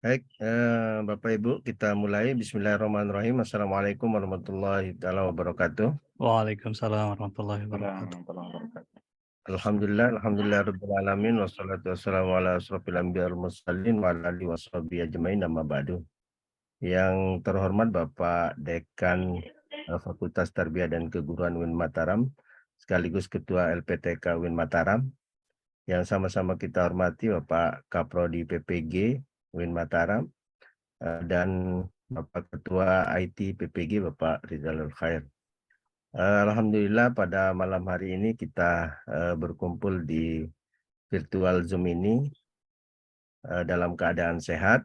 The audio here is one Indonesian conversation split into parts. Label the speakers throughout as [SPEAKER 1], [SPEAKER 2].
[SPEAKER 1] Baik, Bapak Ibu, kita mulai. Bismillahirrahmanirrahim. Assalamualaikum warahmatullahi wabarakatuh.
[SPEAKER 2] Waalaikumsalam warahmatullahi wabarakatuh.
[SPEAKER 1] Alhamdulillah rabbil alamin wassalatu wassalamu ala asrofil anbiya wal mursalin wa ala alihi washabihi ajmain amma ba'du. Yang terhormat Bapak Dekan Fakultas Tarbiyah dan Keguruan UIN Mataram, sekaligus Ketua LPTK UIN Mataram. Yang sama-sama kita hormati Bapak Kaprodi PPG UIN Mataram, dan Bapak Ketua IT PPG Bapak Rizalul Khair. Alhamdulillah pada malam hari ini kita berkumpul di virtual Zoom ini dalam keadaan sehat.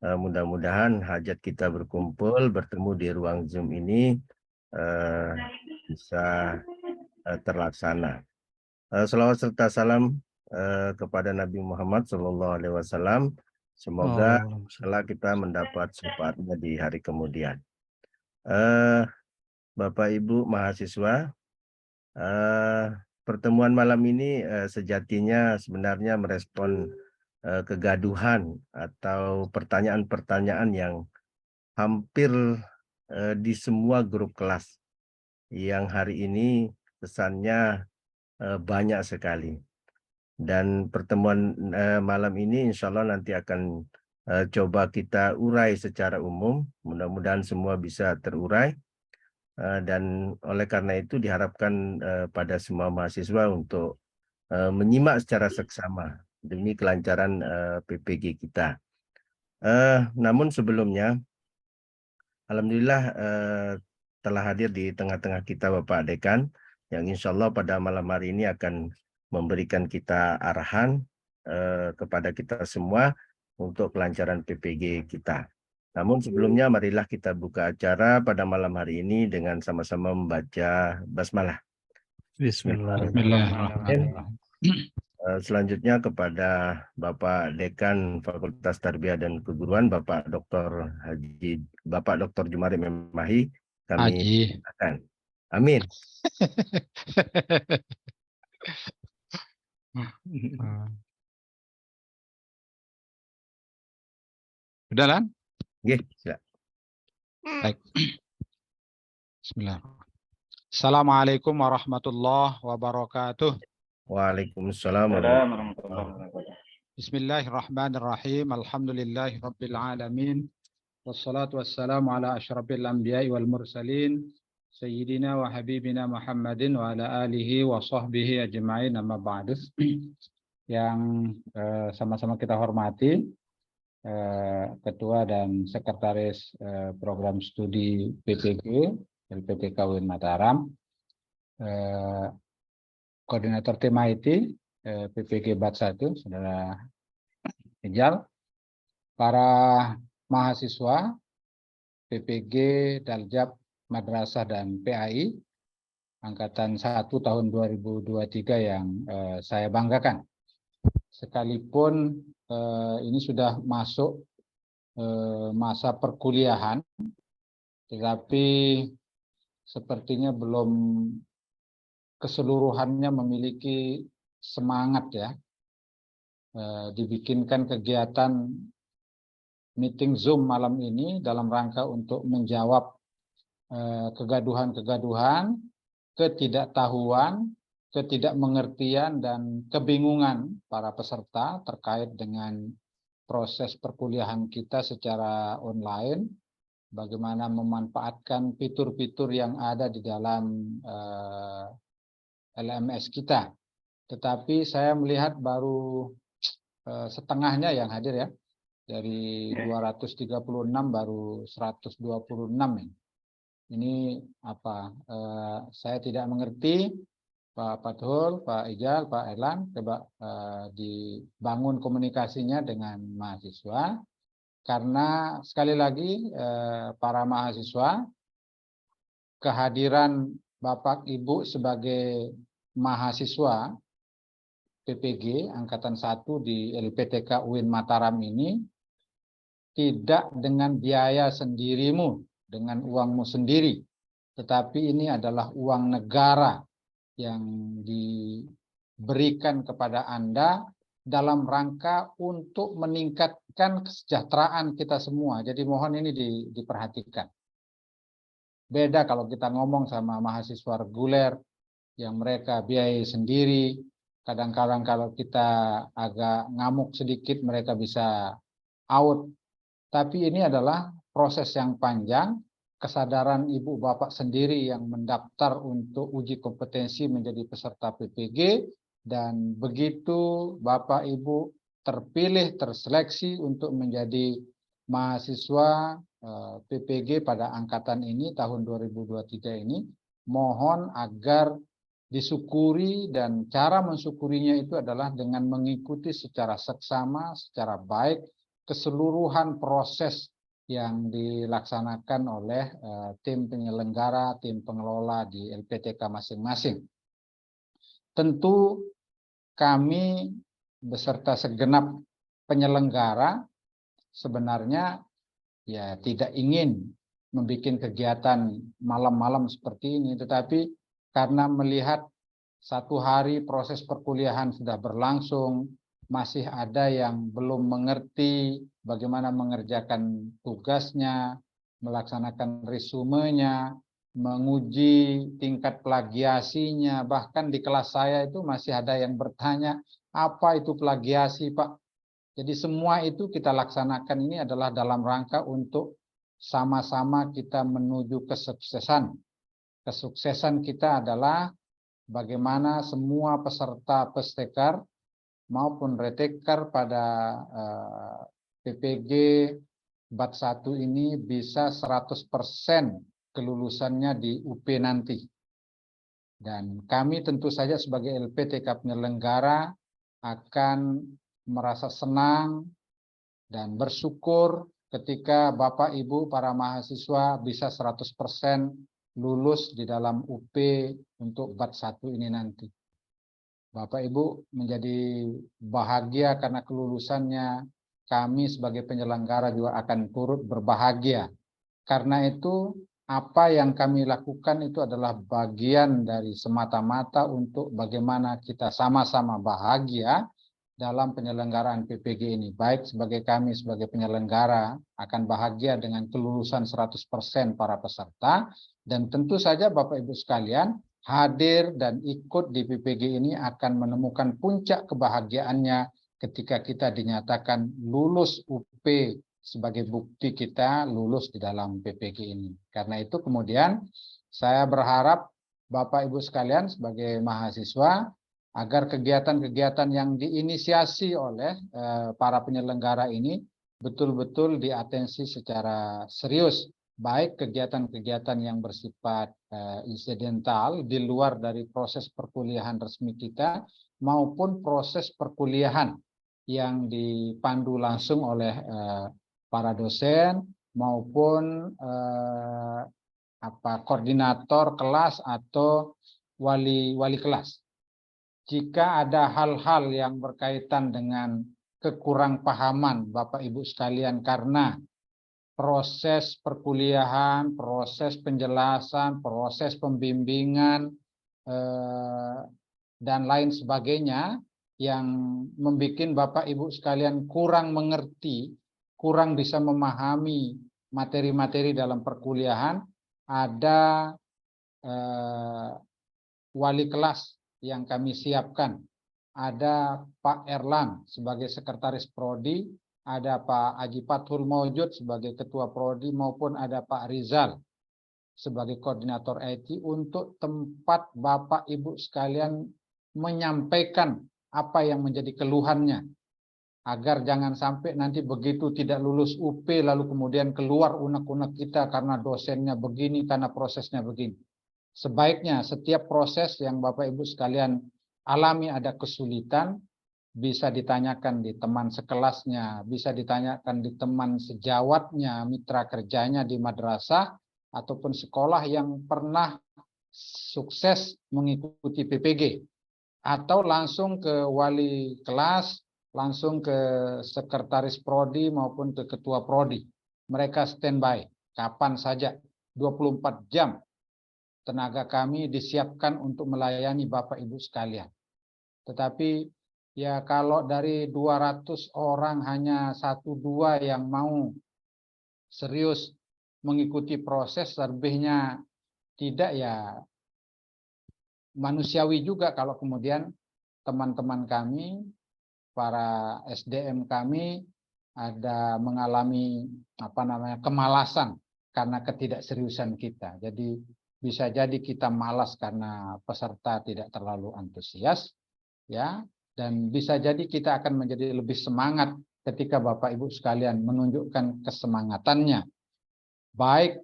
[SPEAKER 1] Mudah-mudahan hajat kita berkumpul bertemu di ruang Zoom ini bisa terlaksana. Selawat serta salam kepada Nabi Muhammad SAW. Semoga setelah kita mendapat syafaatnya di hari kemudian. Bapak Ibu mahasiswa, pertemuan malam ini sejatinya sebenarnya merespon kegaduhan atau pertanyaan-pertanyaan yang hampir di semua grup kelas yang hari ini pesannya banyak sekali. Dan pertemuan malam ini insya Allah nanti akan coba kita urai secara umum. Mudah-mudahan semua bisa terurai. Dan oleh karena itu diharapkan pada semua mahasiswa untuk menyimak secara seksama demi kelancaran PPG kita. Namun sebelumnya, alhamdulillah telah hadir di tengah-tengah kita Bapak Dekan, yang insya Allah pada malam hari ini akan memberikan kita arahan kepada kita semua untuk kelancaran PPG kita. Namun sebelumnya marilah kita buka acara pada malam hari ini dengan sama-sama membaca basmalah.
[SPEAKER 2] Bismillahirrahmanirrahim.
[SPEAKER 1] Selanjutnya kepada Bapak Dekan Fakultas Tarbiyah dan Keguruan, Bapak Dr. Jumari Memahi, kami akan. Amin.
[SPEAKER 3] Udah kan?
[SPEAKER 1] Oke, silakan.
[SPEAKER 3] Baik. Bismillah. Assalamualaikum warahmatullahi wabarakatuh.
[SPEAKER 1] Waalaikumsalam warahmatullahi wabarakatuh.
[SPEAKER 3] Bismillahirrahmanirrahim. Alhamdulillahi rabbil alamin. Wassalatu wassalamu ala asyrafil anbiya'i wal mursalin. Sayyidina wa habibina Muhammadin wa ala alihi wa sahbihi ajma'in amma ba'du. Yang sama-sama kita hormati, Ketua dan Sekretaris Program Studi PPG LPTK UIN Mataram, Koordinator Tim IT PPG BAT 1, Saudara Ijal, para mahasiswa PPG Daljab Madrasah dan PAI Angkatan 1 tahun 2023 yang saya banggakan. Sekalipun ini sudah masuk masa perkuliahan, tetapi sepertinya belum keseluruhannya memiliki semangat ya. Dibikinkan kegiatan meeting Zoom malam ini dalam rangka untuk menjawab kegaduhan-kegaduhan, ketidaktahuan, ketidakmengertian, dan kebingungan para peserta terkait dengan proses perkuliahan kita secara online, bagaimana memanfaatkan fitur-fitur yang ada di dalam LMS kita. Tetapi saya melihat baru setengahnya yang hadir ya. Dari 236 baru 126 ya. Ini apa? Saya tidak mengerti, Pak Fathul, Pak Ijal, Pak Erlan, coba dibangun komunikasinya dengan mahasiswa. Karena sekali lagi para mahasiswa, kehadiran Bapak Ibu sebagai mahasiswa PPG Angkatan 1 di LPTK UIN Mataram ini tidak dengan biaya sendirimu, dengan uangmu sendiri, tetapi ini adalah uang negara yang diberikan kepada Anda dalam rangka untuk meningkatkan kesejahteraan kita semua. Jadi mohon ini diperhatikan. Beda kalau kita ngomong sama mahasiswa reguler yang mereka biayai sendiri. Kadang-kadang kalau kita agak ngamuk sedikit mereka bisa out. Tapi ini adalah proses yang panjang, kesadaran ibu bapak sendiri yang mendaftar untuk uji kompetensi menjadi peserta PPG, dan begitu bapak ibu terpilih, terseleksi untuk menjadi mahasiswa PPG pada angkatan ini tahun 2023 ini, mohon agar disyukuri, dan cara mensyukurinya itu adalah dengan mengikuti secara seksama, secara baik keseluruhan proses yang dilaksanakan oleh tim penyelenggara, tim pengelola di LPTK masing-masing. Tentu kami beserta segenap penyelenggara sebenarnya ya tidak ingin membuat kegiatan malam-malam seperti ini, tetapi karena melihat satu hari proses perkuliahan sudah berlangsung, masih ada yang belum mengerti bagaimana mengerjakan tugasnya, melaksanakan resumenya, menguji tingkat plagiasinya. Bahkan di kelas saya itu masih ada yang bertanya, apa itu plagiasi, Pak? Jadi semua itu kita laksanakan ini adalah dalam rangka untuk sama-sama kita menuju kesuksesan. Kesuksesan kita adalah bagaimana semua peserta pestekar maupun retekar pada PPG BAT 1 ini bisa 100% kelulusannya di UP nanti. Dan kami tentu saja sebagai LPTK penyelenggara akan merasa senang dan bersyukur ketika Bapak Ibu para mahasiswa bisa 100% lulus di dalam UP untuk BAT 1 ini nanti. Bapak Ibu menjadi bahagia karena kelulusannya, kami sebagai penyelenggara juga akan turut berbahagia. Karena itu apa yang kami lakukan itu adalah bagian dari semata-mata untuk bagaimana kita sama-sama bahagia dalam penyelenggaraan PPG ini. Baik sebagai kami sebagai penyelenggara akan bahagia dengan kelulusan 100% para peserta, dan tentu saja Bapak Ibu sekalian hadir dan ikut di PPG ini akan menemukan puncak kebahagiaannya ketika kita dinyatakan lulus UP sebagai bukti kita lulus di dalam PPG ini. Karena itu kemudian saya berharap Bapak Ibu sekalian sebagai mahasiswa agar kegiatan-kegiatan yang diinisiasi oleh para penyelenggara ini betul-betul diatensi secara serius, baik kegiatan-kegiatan yang bersifat insidental di luar dari proses perkuliahan resmi kita maupun proses perkuliahan yang dipandu langsung oleh para dosen maupun koordinator kelas atau wali kelas. Jika ada hal-hal yang berkaitan dengan kekurangpahaman Bapak Ibu sekalian karena proses perkuliahan, proses penjelasan, proses pembimbingan, dan lain sebagainya yang membuat Bapak Ibu sekalian kurang mengerti, kurang bisa memahami materi-materi dalam perkuliahan, ada wali kelas yang kami siapkan. Ada Pak Erlang sebagai sekretaris prodi, ada Pak Haji Fathul Maujud sebagai ketua prodi, maupun ada Pak Rizal sebagai koordinator IT untuk tempat Bapak Ibu sekalian menyampaikan apa yang menjadi keluhannya, agar jangan sampai nanti begitu tidak lulus UP lalu kemudian keluar unek-unek kita karena dosennya begini, karena prosesnya begini. Sebaiknya setiap proses yang Bapak Ibu sekalian alami ada kesulitan, bisa ditanyakan di teman sekelasnya, bisa ditanyakan di teman sejawatnya, mitra kerjanya di madrasah, ataupun sekolah yang pernah sukses mengikuti PPG. Atau langsung ke wali kelas, langsung ke sekretaris prodi maupun ke ketua prodi. Mereka standby, kapan saja, 24 jam. Tenaga kami disiapkan untuk melayani Bapak Ibu sekalian. Tetapi Ya kalau dari 200 orang hanya 1-2 yang mau serius mengikuti proses, lebihnya tidak, ya manusiawi juga kalau kemudian teman-teman kami, para SDM kami ada mengalami kemalasan karena ketidakseriusan kita. Jadi bisa jadi kita malas karena peserta tidak terlalu antusias, ya, dan bisa jadi kita akan menjadi lebih semangat ketika Bapak Ibu sekalian menunjukkan kesemangatannya. Baik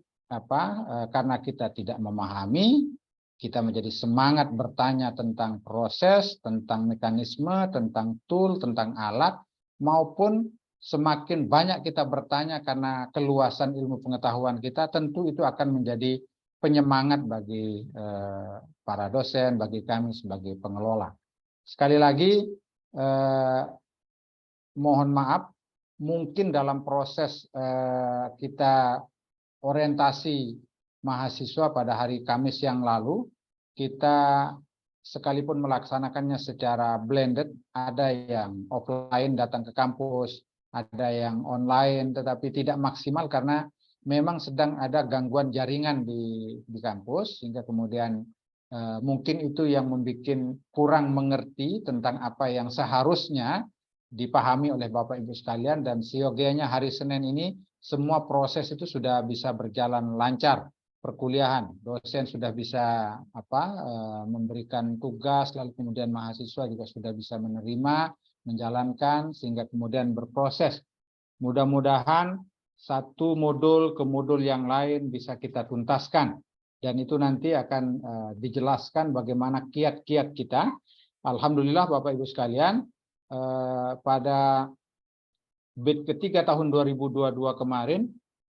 [SPEAKER 3] karena kita tidak memahami, kita menjadi semangat bertanya tentang proses, tentang mekanisme, tentang tool, tentang alat, maupun semakin banyak kita bertanya karena keluasan ilmu pengetahuan kita, tentu itu akan menjadi penyemangat bagi para dosen, bagi kami sebagai pengelola. Sekali lagi, mohon maaf, mungkin dalam proses kita orientasi mahasiswa pada hari Kamis yang lalu, kita sekalipun melaksanakannya secara blended, ada yang offline datang ke kampus, ada yang online tetapi tidak maksimal karena memang sedang ada gangguan jaringan di kampus, sehingga kemudian mungkin itu yang membuat kurang mengerti tentang apa yang seharusnya dipahami oleh Bapak Ibu sekalian, dan siogianya hari Senin ini semua proses itu sudah bisa berjalan lancar. Perkuliahan, dosen sudah bisa memberikan tugas, lalu kemudian mahasiswa juga sudah bisa menerima, menjalankan, sehingga kemudian berproses. Mudah-mudahan satu modul ke modul yang lain bisa kita tuntaskan, dan itu nanti akan dijelaskan bagaimana kiat-kiat kita. Alhamdulillah Bapak Ibu sekalian, pada bid ketiga tahun 2022 kemarin,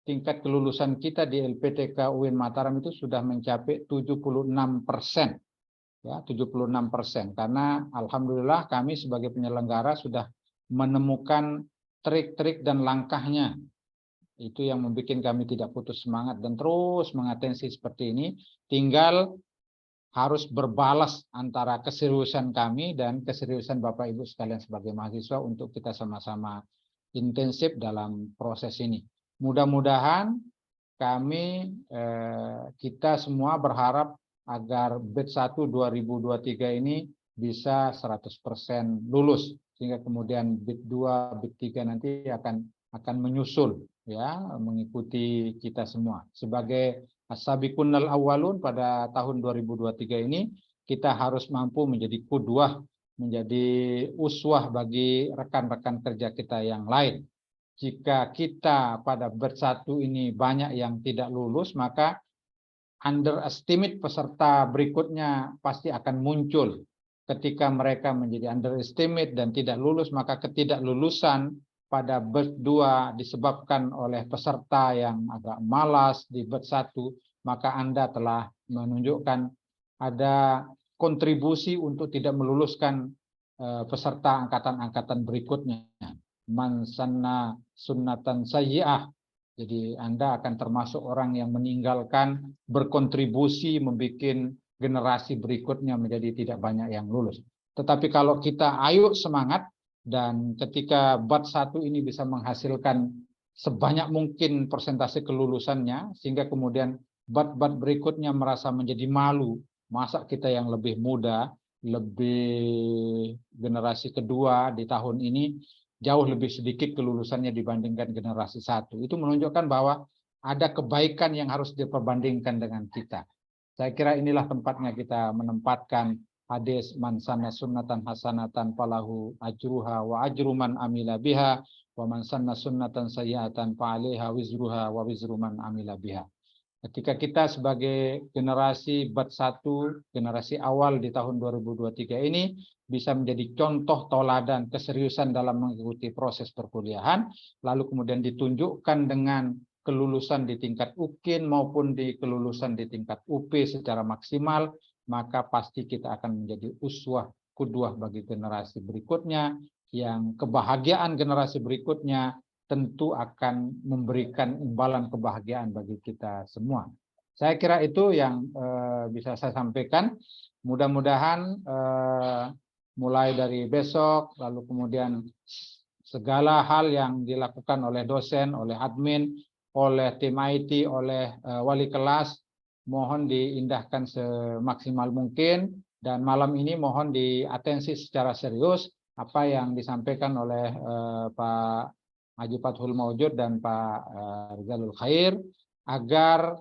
[SPEAKER 3] tingkat kelulusan kita di LPTK UIN Mataram itu sudah mencapai 76%. Ya, 76%. Karena alhamdulillah kami sebagai penyelenggara sudah menemukan trik-trik dan langkahnya. Itu yang membuat kami tidak putus semangat dan terus mengatensi seperti ini. Tinggal harus berbalas antara keseriusan kami dan keseriusan Bapak Ibu sekalian sebagai mahasiswa untuk kita sama-sama intensif dalam proses ini. Mudah-mudahan kita semua berharap agar bid 1 2023 ini bisa 100% lulus, sehingga kemudian bid 2, bid 3 nanti akan menyusul, ya, mengikuti kita semua. Sebagai as-sabiqunal awwalun pada tahun 2023 ini, kita harus mampu menjadi qudwah, menjadi uswah bagi rekan-rekan kerja kita yang lain. Jika kita pada bid 1 ini banyak yang tidak lulus, maka underestimate peserta berikutnya pasti akan muncul. Ketika mereka menjadi underestimate dan tidak lulus, maka ketidaklulusan pada bid 2 disebabkan oleh peserta yang agak malas di bid 1, maka Anda telah menunjukkan ada kontribusi untuk tidak meluluskan peserta angkatan-angkatan berikutnya. Man sanna sunnatan sayyi'ah. Jadi Anda akan termasuk orang yang meninggalkan, berkontribusi membuat generasi berikutnya menjadi tidak banyak yang lulus. Tetapi kalau kita ayo semangat, dan ketika bat 1 ini bisa menghasilkan sebanyak mungkin persentase kelulusannya, sehingga kemudian bat-bat berikutnya merasa menjadi malu, masa kita yang lebih muda, lebih generasi kedua di tahun ini, jauh lebih sedikit kelulusannya dibandingkan generasi 1. Itu menunjukkan bahwa ada kebaikan yang harus diperbandingkan dengan kita. Saya kira inilah tempatnya kita menempatkan hadis man sanna sunnatan hasanatan falahu ajruha wa ajru man amila biha wa man sanna sunnatan sayyi'atan fa 'alaiha wizruha wa wizru man amila biha. Ketika kita sebagai generasi bat 1, generasi awal di tahun 2023 ini bisa menjadi contoh toladan keseriusan dalam mengikuti proses perkuliahan, lalu kemudian ditunjukkan dengan kelulusan di tingkat UKIN maupun di kelulusan di tingkat UP secara maksimal, maka pasti kita akan menjadi uswah qudwah bagi generasi berikutnya, yang kebahagiaan generasi berikutnya tentu akan memberikan imbalan kebahagiaan bagi kita semua. Saya kira itu yang bisa saya sampaikan. Mudah-mudahan mulai dari besok, lalu kemudian segala hal yang dilakukan oleh dosen, oleh admin, oleh tim IT, oleh wali kelas, mohon diindahkan semaksimal mungkin, dan malam ini mohon diatensi secara serius apa yang disampaikan oleh Pak Haji Fathul Maujud dan Pak Rizalul Khair, agar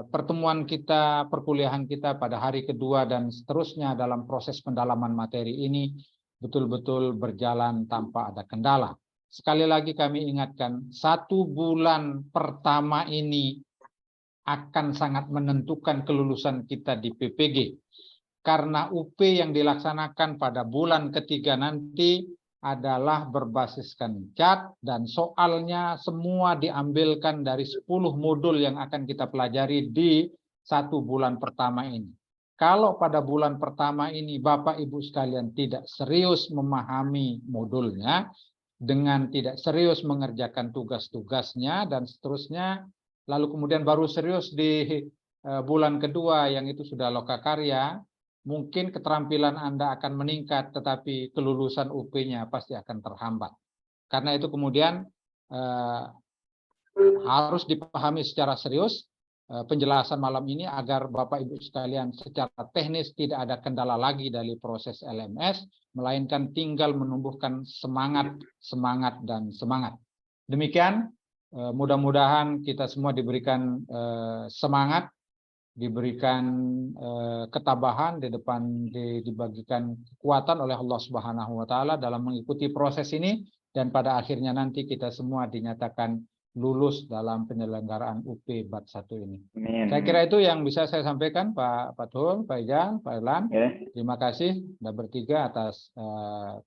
[SPEAKER 3] pertemuan kita, perkuliahan kita pada hari kedua dan seterusnya dalam proses pendalaman materi ini betul-betul berjalan tanpa ada kendala. Sekali lagi kami ingatkan, 1 bulan pertama ini akan sangat menentukan kelulusan kita di PPG. Karena UP yang dilaksanakan pada bulan ketiga nanti adalah berbasiskan CAT dan soalnya semua diambilkan dari 10 modul yang akan kita pelajari di 1 bulan pertama ini. Kalau pada bulan pertama ini Bapak Ibu sekalian tidak serius memahami modulnya, dengan tidak serius mengerjakan tugas-tugasnya dan seterusnya, lalu kemudian baru serius di bulan kedua yang itu sudah lokakarya, mungkin keterampilan Anda akan meningkat, tetapi kelulusan UP-nya pasti akan terhambat. Karena itu kemudian harus dipahami secara serius penjelasan malam ini agar Bapak Ibu sekalian secara teknis tidak ada kendala lagi dari proses LMS, melainkan tinggal menumbuhkan semangat. Demikian, mudah-mudahan kita semua diberikan semangat, diberikan ketabahan di depan, dibagikan kekuatan oleh Allah Subhanahu wa taala dalam mengikuti proses ini, dan pada akhirnya nanti kita semua dinyatakan lulus dalam penyelenggaraan UP Bat 1 ini.
[SPEAKER 4] Amin.
[SPEAKER 3] Saya kira itu yang bisa saya sampaikan, Pak Fathul, Pak Ijal, Pak Erlan.
[SPEAKER 4] Ya.
[SPEAKER 3] Terima kasih Anda bertiga atas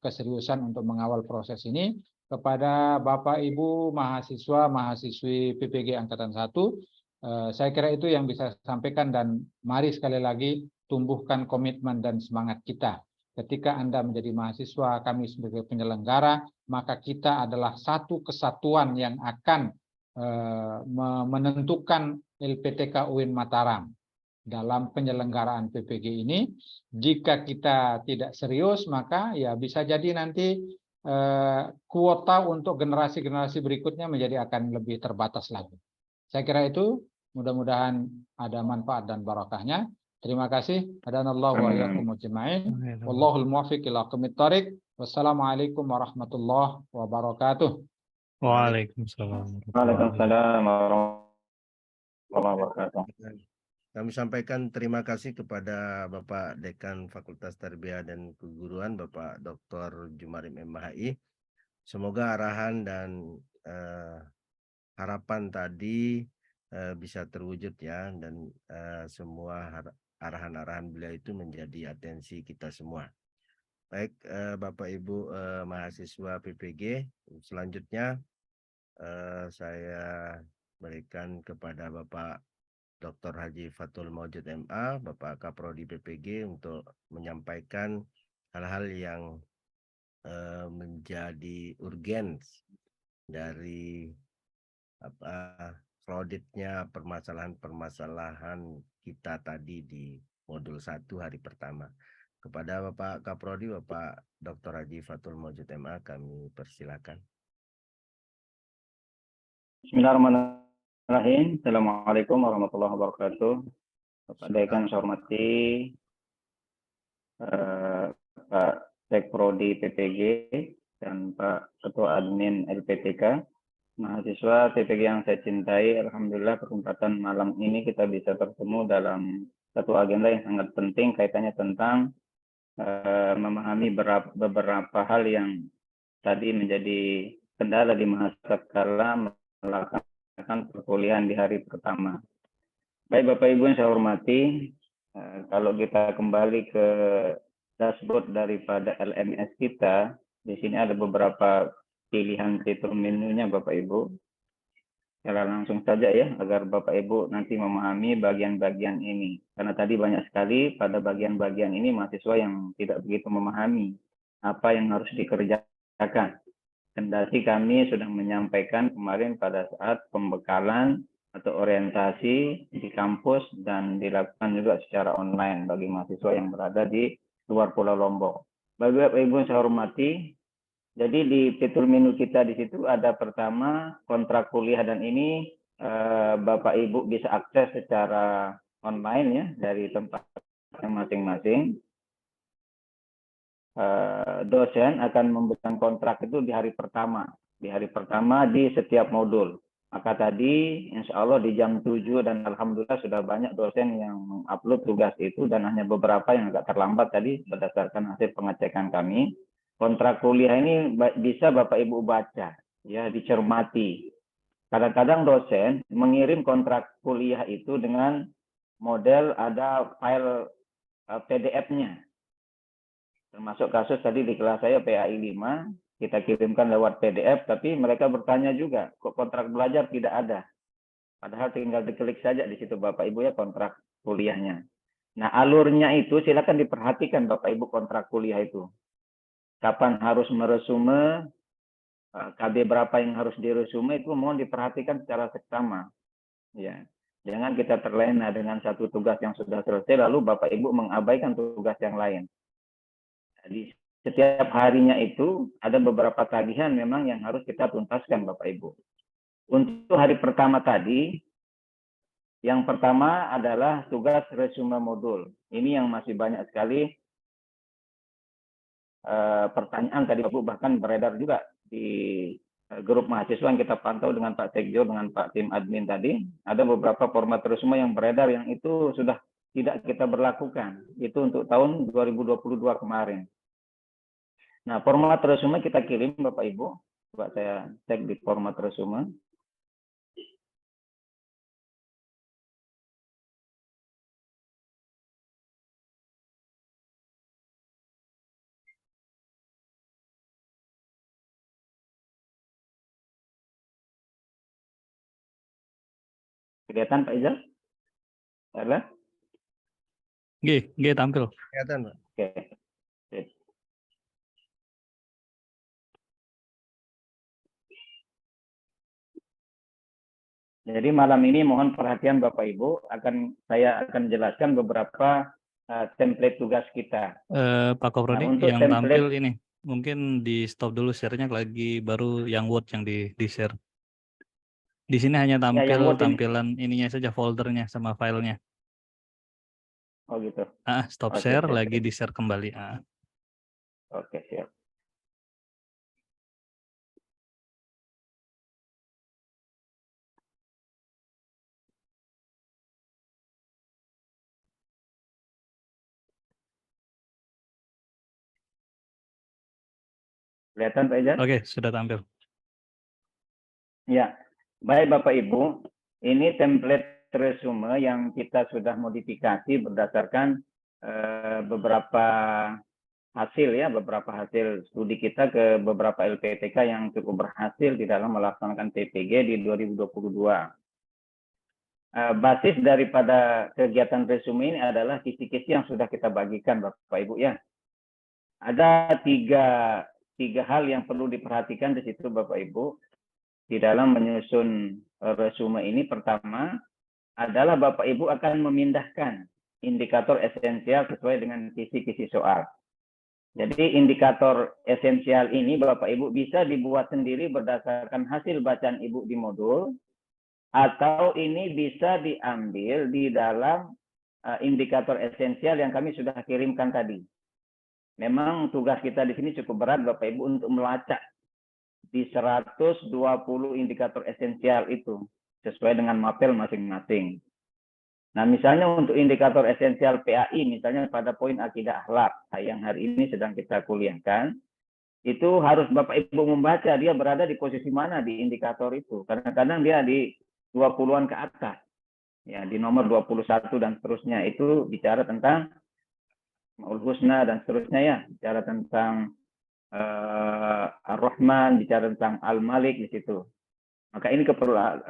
[SPEAKER 3] keseriusan untuk mengawal proses ini. Kepada Bapak Ibu mahasiswa-mahasiswi PPG Angkatan 1, saya kira itu yang bisa saya sampaikan, dan mari sekali lagi tumbuhkan komitmen dan semangat kita. Ketika Anda menjadi mahasiswa, kami sebagai penyelenggara, maka kita adalah satu kesatuan yang akan menentukan LPTK UIN Mataram dalam penyelenggaraan PPG ini. Jika kita tidak serius, maka ya bisa jadi nanti kuota untuk generasi-generasi berikutnya menjadi akan lebih terbatas lagi. Saya kira itu, mudah-mudahan ada manfaat dan barakahnya. Terima kasih. Hadanallahu wa iyyakum ajma'in. Wallahul muwaffiq ila aqwamit thoriq. Wassalamualaikum warahmatullahi wabarakatuh.
[SPEAKER 2] Waalaikumsalam.
[SPEAKER 4] Waalaikumsalam warahmatullahi wabarakatuh.
[SPEAKER 1] Kami sampaikan terima kasih kepada Bapak Dekan Fakultas Tarbiyah dan Keguruan, Bapak Dr. Jumarim MHI. Semoga arahan dan harapan tadi bisa terwujud ya, dan semua arahan-arahan beliau itu menjadi atensi kita semua. Baik, Bapak Ibu mahasiswa PPG, selanjutnya saya berikan kepada Bapak Dr. Haji Fathul Maujud MA, Bapak Kaprodi PPG, untuk menyampaikan hal-hal yang menjadi urgens dari kreditnya permasalahan-permasalahan kita tadi di modul 1 hari pertama. Kepada Bapak Kaprodi, Bapak Dr. Haji Fathul Maujud MA, kami persilakan.
[SPEAKER 4] Bismillahirrahmanirrahim. Assalamualaikum warahmatullahi wabarakatuh. Bapak Dekan saya hormati, Pak Sekprodi PPG dan Pak Ketua Admin LPTK, mahasiswa PPG yang saya cintai. Alhamdulillah kesempatan malam ini kita bisa bertemu dalam satu agenda yang sangat penting, kaitannya tentang memahami beberapa hal yang tadi menjadi kendala di masa kala melaksanakan perkuliahan di hari pertama. Baik Bapak Ibu yang saya hormati, kalau kita kembali ke dashboard daripada LMS kita, di sini ada beberapa pilihan fitur menunya Bapak Ibu. Secara langsung saja ya, agar Bapak Ibu nanti memahami bagian-bagian ini. Karena tadi banyak sekali pada bagian-bagian ini mahasiswa yang tidak begitu memahami apa yang harus dikerjakan. Kendati kami sudah menyampaikan kemarin pada saat pembekalan atau orientasi di kampus dan dilakukan juga secara online bagi mahasiswa yang berada di luar Pulau Lombok. Bapak Ibu yang saya hormati, jadi di fitur menu kita di situ ada pertama kontrak kuliah, dan ini Bapak Ibu bisa akses secara online ya dari tempat masing-masing. Dosen akan memberikan kontrak itu di hari pertama di setiap modul. Maka tadi insya Allah di jam 7 dan alhamdulillah sudah banyak dosen yang mengupload tugas itu, dan hanya beberapa yang agak terlambat tadi berdasarkan hasil pengecekan kami. Kontrak kuliah ini bisa Bapak Ibu baca, ya, dicermati. Kadang-kadang dosen mengirim kontrak kuliah itu dengan model ada file PDF-nya. Termasuk kasus tadi di kelas saya PAI 5, kita kirimkan lewat PDF, tapi mereka bertanya juga, kok kontrak belajar tidak ada. Padahal tinggal diklik saja di situ Bapak Ibu ya kontrak kuliahnya. Nah, alurnya itu silakan diperhatikan Bapak Ibu kontrak kuliah itu. Kapan harus meresume, KB berapa yang harus diresume, itu mohon diperhatikan secara seksama. Ya. Jangan kita terlena dengan satu tugas yang sudah selesai lalu Bapak Ibu mengabaikan tugas yang lain. Di setiap harinya itu ada beberapa tagihan memang yang harus kita tuntaskan Bapak Ibu. Untuk hari pertama tadi, yang pertama adalah tugas resume modul. Ini yang masih banyak sekali pertanyaan tadi Bapak Ibu, bahkan beredar juga di grup mahasiswa yang kita pantau dengan Pak Sekjo, dengan Pak tim admin tadi. Ada beberapa format resume yang beredar yang itu sudah tidak kita berlakukan. Itu untuk tahun 2022 kemarin. Nah, format resume kita kirim Bapak Ibu. Coba saya cek di format resume. Kelihatan Pak Ijal? Ada?
[SPEAKER 2] G tampil.
[SPEAKER 1] Kelihatan, Pak.
[SPEAKER 4] Oke. Jadi malam ini mohon perhatian Bapak Ibu, saya akan jelaskan beberapa template tugas kita.
[SPEAKER 2] Pak Koprodi,
[SPEAKER 4] untuk
[SPEAKER 2] yang
[SPEAKER 4] template-
[SPEAKER 2] tampil ini mungkin di stop dulu share-nya, lagi baru yang Word yang di share. Di sini hanya tampil
[SPEAKER 4] yang Word ini.
[SPEAKER 2] tampilan ininya saja, foldernya sama filenya.
[SPEAKER 4] Oh gitu.
[SPEAKER 2] Stop
[SPEAKER 4] Oke,
[SPEAKER 2] share,
[SPEAKER 4] siap.
[SPEAKER 2] lagi di share kembali.
[SPEAKER 4] Oke, siap. Kelihatan Pak Ijal?
[SPEAKER 2] Oke, sudah tampil.
[SPEAKER 4] Ya, baik Bapak Ibu, ini template resume yang kita sudah modifikasi berdasarkan beberapa hasil studi kita ke beberapa LPTK yang cukup berhasil di dalam melaksanakan TPG di 2022. Basis daripada kegiatan resume ini adalah kisi-kisi yang sudah kita bagikan Bapak Ibu ya. Ada tiga hal yang perlu diperhatikan di situ Bapak Ibu. Di dalam menyusun resume ini, pertama adalah Bapak Ibu akan memindahkan indikator esensial sesuai dengan kisi-kisi soal. Jadi indikator esensial ini Bapak Ibu bisa dibuat sendiri berdasarkan hasil bacaan Ibu di modul, atau ini bisa diambil di dalam indikator esensial yang kami sudah kirimkan tadi. Memang tugas kita di sini cukup berat Bapak Ibu untuk melacak di 120 indikator esensial itu sesuai dengan mapel masing-masing. Nah, misalnya untuk indikator esensial PAI, misalnya pada poin akidah akhlak yang hari ini sedang kita kuliahkan, itu harus Bapak Ibu membaca dia berada di posisi mana di indikator itu. Kadang-kadang dia di 20-an ke atas. Ya, di nomor 21 dan seterusnya itu bicara tentang Maul Husna dan seterusnya ya, bicara tentang Ar-Rahman, bicara tentang Al-Malik di situ. Maka ini keperluan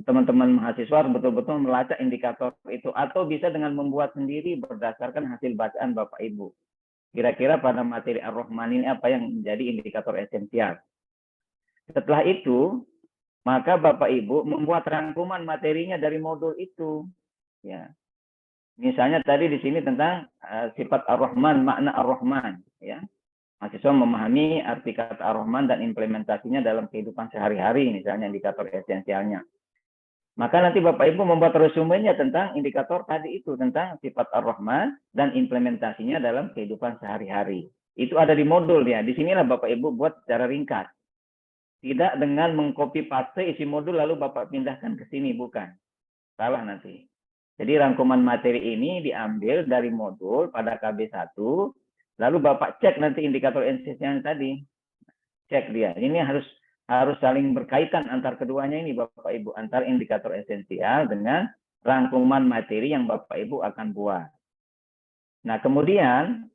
[SPEAKER 4] teman-teman mahasiswa betul-betul melacak indikator itu, atau bisa dengan membuat sendiri berdasarkan hasil bacaan Bapak Ibu. Kira-kira pada materi Ar-Rahman ini apa yang menjadi indikator esensial. Setelah itu, maka Bapak Ibu membuat rangkuman materinya dari modul itu. Ya. Misalnya tadi di sini tentang sifat Ar-Rahman, makna Ar-Rahman, ya. Mahasiswa memahami arti kata Ar-Rahman dan implementasinya dalam kehidupan sehari-hari, misalnya indikator esensialnya. Maka nanti Bapak Ibu membuat resumenya tentang indikator tadi itu, tentang sifat Ar-Rahman dan implementasinya dalam kehidupan sehari-hari. Itu ada di modul ya. Di sinilah Bapak Ibu buat secara ringkas. Tidak dengan mengcopy paste isi modul lalu Bapak pindahkan ke sini, bukan. Salah nanti. Jadi rangkuman materi ini diambil dari modul pada KB1, lalu Bapak cek nanti indikator esensial tadi. Cek dia. Ini harus saling berkaitan antar keduanya ini Bapak Ibu, antar indikator esensial dengan rangkuman materi yang Bapak Ibu akan buat. Nah, kemudian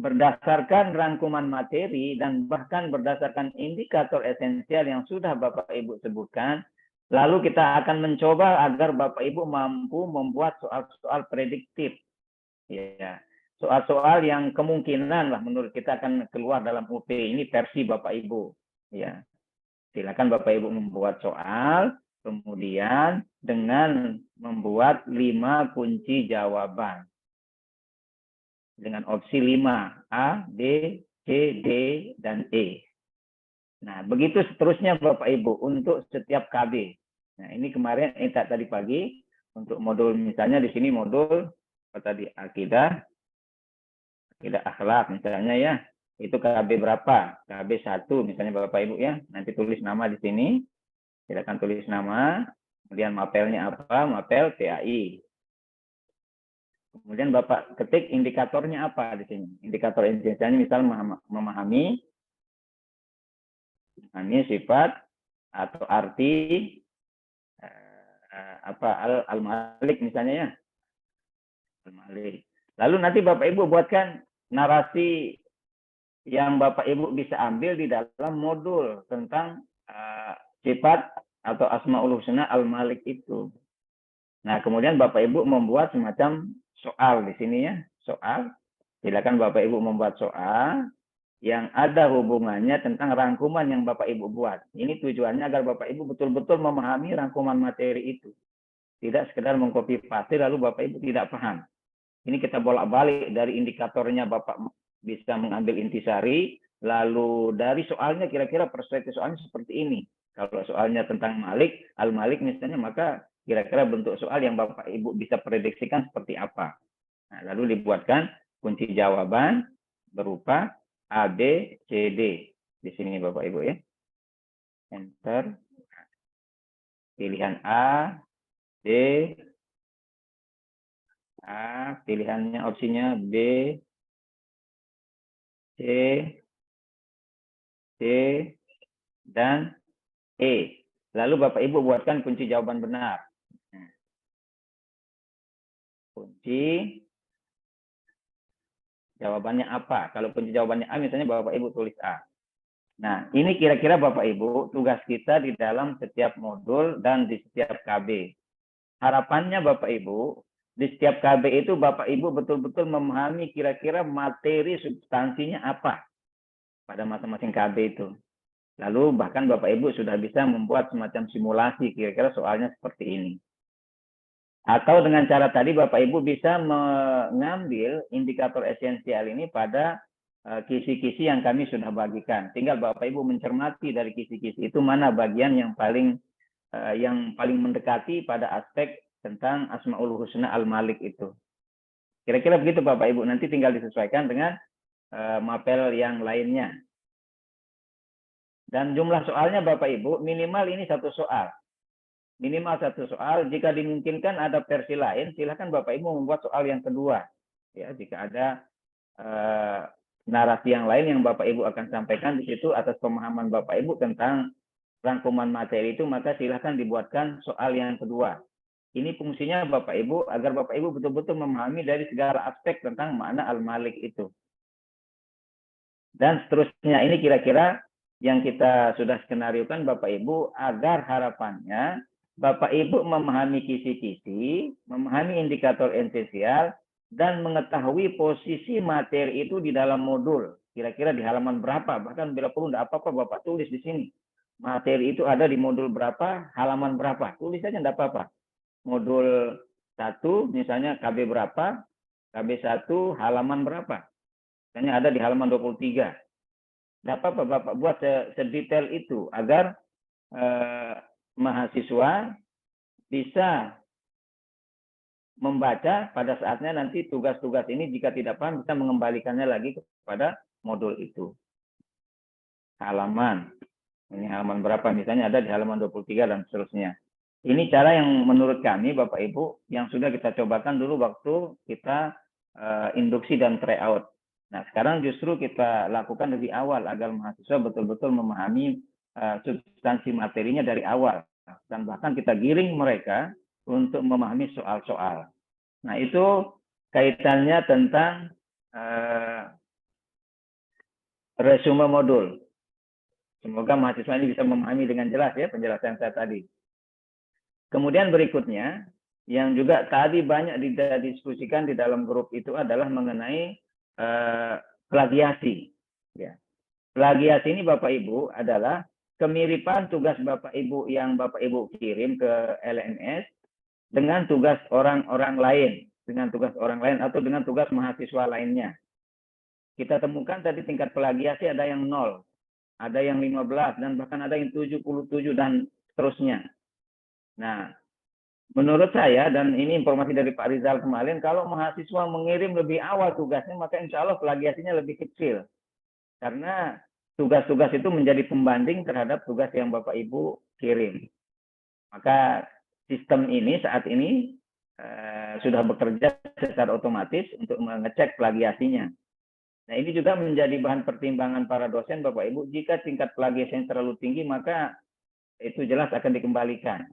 [SPEAKER 4] berdasarkan rangkuman materi dan bahkan berdasarkan indikator esensial yang sudah Bapak Ibu sebutkan, lalu kita akan mencoba agar Bapak Ibu mampu membuat soal-soal prediktif. Ya, soal-soal yang kemungkinan lah menurut kita akan keluar dalam UP. Ini versi Bapak Ibu. Ya, silakan Bapak Ibu membuat soal, kemudian dengan membuat 5 kunci jawaban. Dengan opsi 5, A, B, C, D, dan E. Nah, begitu seterusnya Bapak Ibu untuk setiap KB. Nah, ini kemarin tadi pagi untuk modul misalnya di sini modul apa tadi akidah akhlak misalnya ya. Itu KB berapa? KB 1 misalnya Bapak Ibu ya. Nanti tulis nama di sini. Silakan tulis nama, kemudian mapelnya apa? Mapel PAI. Kemudian Bapak ketik indikatornya apa di sini? Indikator esensialnya misal memahami sifat atau arti al-malik misalnya ya. Al-malik. Lalu nanti Bapak Ibu buatkan narasi yang Bapak Ibu bisa ambil di dalam modul tentang sifat atau asmaul husna al-malik itu. Nah, kemudian Bapak Ibu membuat semacam soal di sini ya, soal. Silakan Bapak Ibu membuat soal yang ada hubungannya tentang rangkuman yang Bapak Ibu buat. Ini tujuannya agar Bapak Ibu betul-betul memahami rangkuman materi itu. Tidak sekedar mengcopy paste lalu Bapak Ibu tidak paham. Ini kita bolak-balik dari indikatornya Bapak bisa mengambil intisari, lalu dari soalnya kira-kira perspektif soalnya seperti ini. Kalau soalnya tentang Malik, Al-Malik misalnya, maka kira-kira bentuk soal yang Bapak Ibu bisa prediksikan seperti apa. Nah, lalu dibuatkan kunci jawaban berupa A, B, C, D. Di sini Bapak Ibu ya. Enter. Pilihan A, D, A, pilihannya opsinya B, C, D, dan E. Lalu Bapak Ibu buatkan kunci jawaban benar. Kunci jawabannya apa? Kalau kunci jawabannya A, misalnya Bapak Ibu tulis A. Nah, ini kira-kira Bapak Ibu tugas kita di dalam setiap modul dan di setiap KB. Harapannya Bapak Ibu, di setiap KB itu Bapak Ibu betul-betul memahami kira-kira materi substansinya apa pada masing-masing KB itu. Lalu bahkan Bapak Ibu sudah bisa membuat semacam simulasi kira-kira soalnya seperti ini. Atau dengan cara tadi Bapak Ibu bisa mengambil indikator esensial ini pada kisi-kisi yang kami sudah bagikan. Tinggal Bapak Ibu mencermati dari kisi-kisi itu mana bagian yang paling mendekati pada aspek tentang Asmaul Husna Al-Malik itu. Kira-kira begitu Bapak Ibu. Nanti tinggal disesuaikan dengan mapel yang lainnya. Dan jumlah soalnya Bapak Ibu minimal ini 1 soal. Minimal 1 soal. Jika dimungkinkan ada versi lain, silakan Bapak Ibu membuat soal yang kedua. Ya, jika ada narasi yang lain yang Bapak Ibu akan sampaikan di situ atas pemahaman Bapak Ibu tentang rangkuman materi itu, maka silakan dibuatkan soal yang kedua. Ini fungsinya Bapak Ibu agar Bapak Ibu betul-betul memahami dari segala aspek tentang makna Al-Malik itu. Dan seterusnya ini kira-kira yang kita sudah skenariokan Bapak Ibu agar harapannya Bapak Ibu memahami kisi-kisi, memahami indikator esensial, dan mengetahui posisi materi itu di dalam modul. Kira-kira di halaman berapa, bahkan bila perlu tidak apa-apa Bapak tulis di sini. Materi itu ada di modul berapa, halaman berapa. Tulis saja tidak apa-apa. Modul satu, misalnya KB berapa, KB1 halaman berapa. Misalnya ada di halaman 23. Dapat Bapak buat sedetail itu agar mahasiswa bisa membaca pada saatnya nanti tugas-tugas ini jika tidak paham bisa mengembalikannya lagi kepada modul itu. Halaman. Ini halaman berapa? Misalnya ada di halaman 23 dan seterusnya. Ini cara yang menurut kami Bapak Ibu yang sudah kita cobakan dulu waktu kita induksi dan tryout. Nah, sekarang justru kita lakukan lebih awal agar mahasiswa betul-betul memahami substansi materinya dari awal. Dan bahkan kita giring mereka untuk memahami soal-soal. Nah, itu kaitannya tentang resume modul. Semoga mahasiswa ini bisa memahami dengan jelas ya penjelasan saya tadi. Kemudian berikutnya, yang juga tadi banyak didiskusikan di dalam grup itu adalah mengenai plagiasi. Ya. Plagiasi ini Bapak Ibu adalah kemiripan tugas Bapak Ibu yang Bapak Ibu kirim ke LMS dengan tugas orang-orang lain, atau dengan tugas mahasiswa lainnya. Kita temukan tadi tingkat plagiasi ada yang 0, ada yang 15, dan bahkan ada yang 77 dan seterusnya. Nah, menurut saya, dan ini informasi dari Pak Rizal kemarin, kalau mahasiswa mengirim lebih awal tugasnya, maka insya Allah plagiasinya lebih kecil. Karena tugas-tugas itu menjadi pembanding terhadap tugas yang Bapak Ibu kirim. Maka sistem ini saat ini sudah bekerja secara otomatis untuk mengecek plagiasinya. Nah, ini juga menjadi bahan pertimbangan para dosen Bapak Ibu. Jika tingkat plagiasinya terlalu tinggi, maka itu jelas akan dikembalikan.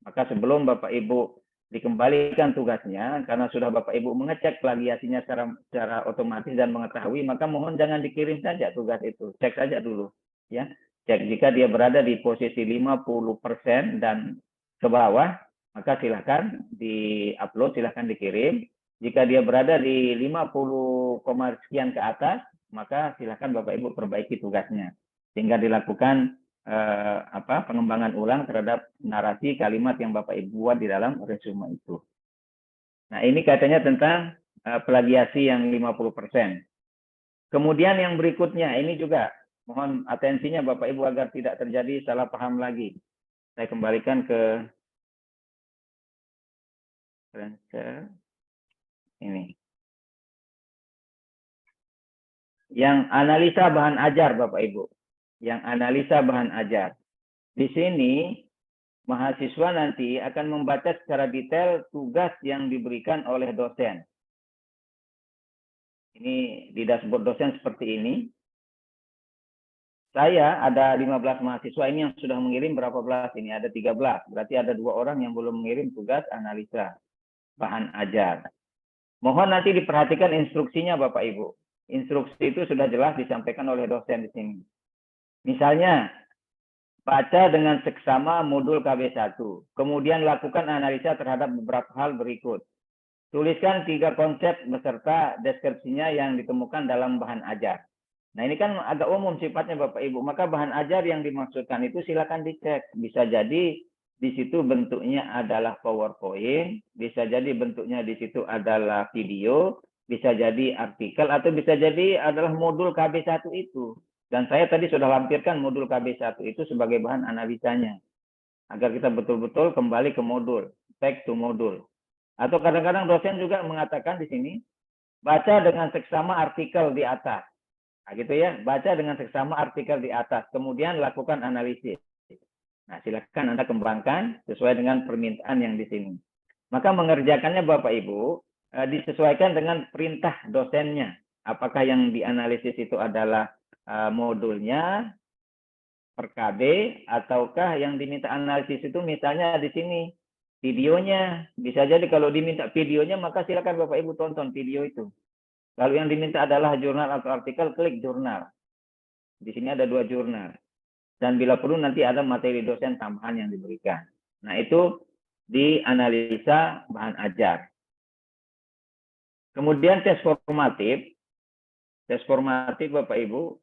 [SPEAKER 4] Maka sebelum Bapak Ibu dikembalikan tugasnya, karena sudah Bapak Ibu mengecek plagiasinya secara otomatis dan mengetahui, maka mohon jangan dikirim saja tugas itu. Cek saja dulu. Ya. Cek jika dia berada di posisi 50% dan ke bawah, maka silakan di-upload, silakan dikirim. Jika dia berada di 50, sekian ke atas, maka silakan Bapak Ibu perbaiki tugasnya. Sehingga dilakukan pengembangan ulang terhadap narasi kalimat yang Bapak Ibu buat di dalam resume itu. Nah, ini kaitannya tentang plagiasi yang 50%. Kemudian yang berikutnya, ini juga mohon atensinya Bapak Ibu agar tidak terjadi salah paham lagi. Saya kembalikan ke ini. Yang analisa bahan ajar Bapak Ibu. Yang analisa bahan ajar. Di sini mahasiswa nanti akan membaca secara detail tugas yang diberikan oleh dosen. Ini di dashboard dosen seperti ini. Saya ada 15 mahasiswa ini yang sudah mengirim berapa belas ini? Ada 13. Berarti ada 2 orang yang belum mengirim tugas analisa bahan ajar. Mohon nanti diperhatikan instruksinya Bapak Ibu. Instruksi itu sudah jelas disampaikan oleh dosen di sini. Misalnya, baca dengan seksama modul KB1. Kemudian lakukan analisa terhadap beberapa hal berikut. Tuliskan 3 konsep beserta deskripsinya yang ditemukan dalam bahan ajar. Nah, ini kan agak umum sifatnya Bapak Ibu. Maka bahan ajar yang dimaksudkan itu silakan dicek. Bisa jadi di situ bentuknya adalah PowerPoint, bisa jadi bentuknya di situ adalah video, bisa jadi artikel, atau bisa jadi adalah modul KB1 itu. Dan saya tadi sudah lampirkan modul KB1 itu sebagai bahan analisanya. Agar kita betul-betul kembali ke modul, back to modul. Atau kadang-kadang dosen juga mengatakan di sini, baca dengan seksama artikel di atas. Nah, gitu ya, baca dengan seksama artikel di atas. Kemudian lakukan analisis. Nah, silakan Anda kembangkan sesuai dengan permintaan yang di sini. Maka mengerjakannya Bapak Ibu, disesuaikan dengan perintah dosennya. Apakah yang dianalisis itu adalah modulnya per KB, ataukah yang diminta analisis itu misalnya di sini videonya. Bisa jadi kalau diminta videonya maka silakan Bapak Ibu tonton video itu. Kalau yang diminta adalah jurnal atau artikel, klik jurnal. Di sini ada 2 jurnal. Dan bila perlu nanti ada materi dosen tambahan yang diberikan. Nah, itu dianalisa bahan ajar. Kemudian tes formatif. Tes formatif Bapak Ibu,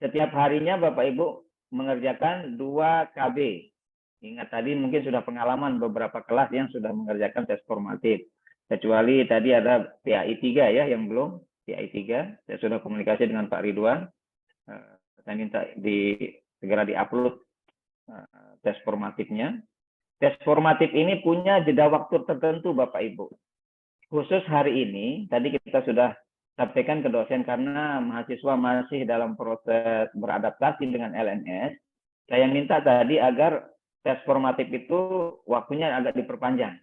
[SPEAKER 4] setiap harinya Bapak Ibu mengerjakan 2 KB. Ingat tadi mungkin sudah pengalaman beberapa kelas yang sudah mengerjakan tes formatif. Kecuali tadi ada PAI 3 ya yang belum, PAI 3. Saya sudah komunikasi dengan Pak Ridwan. Saya minta segera diupload tes formatifnya. Tes formatif ini punya jeda waktu tertentu Bapak Ibu. Khusus hari ini, tadi kita sudah sampaikan ke dosen karena mahasiswa masih dalam proses beradaptasi dengan LMS. Saya minta tadi agar tes formatif itu waktunya agak diperpanjang.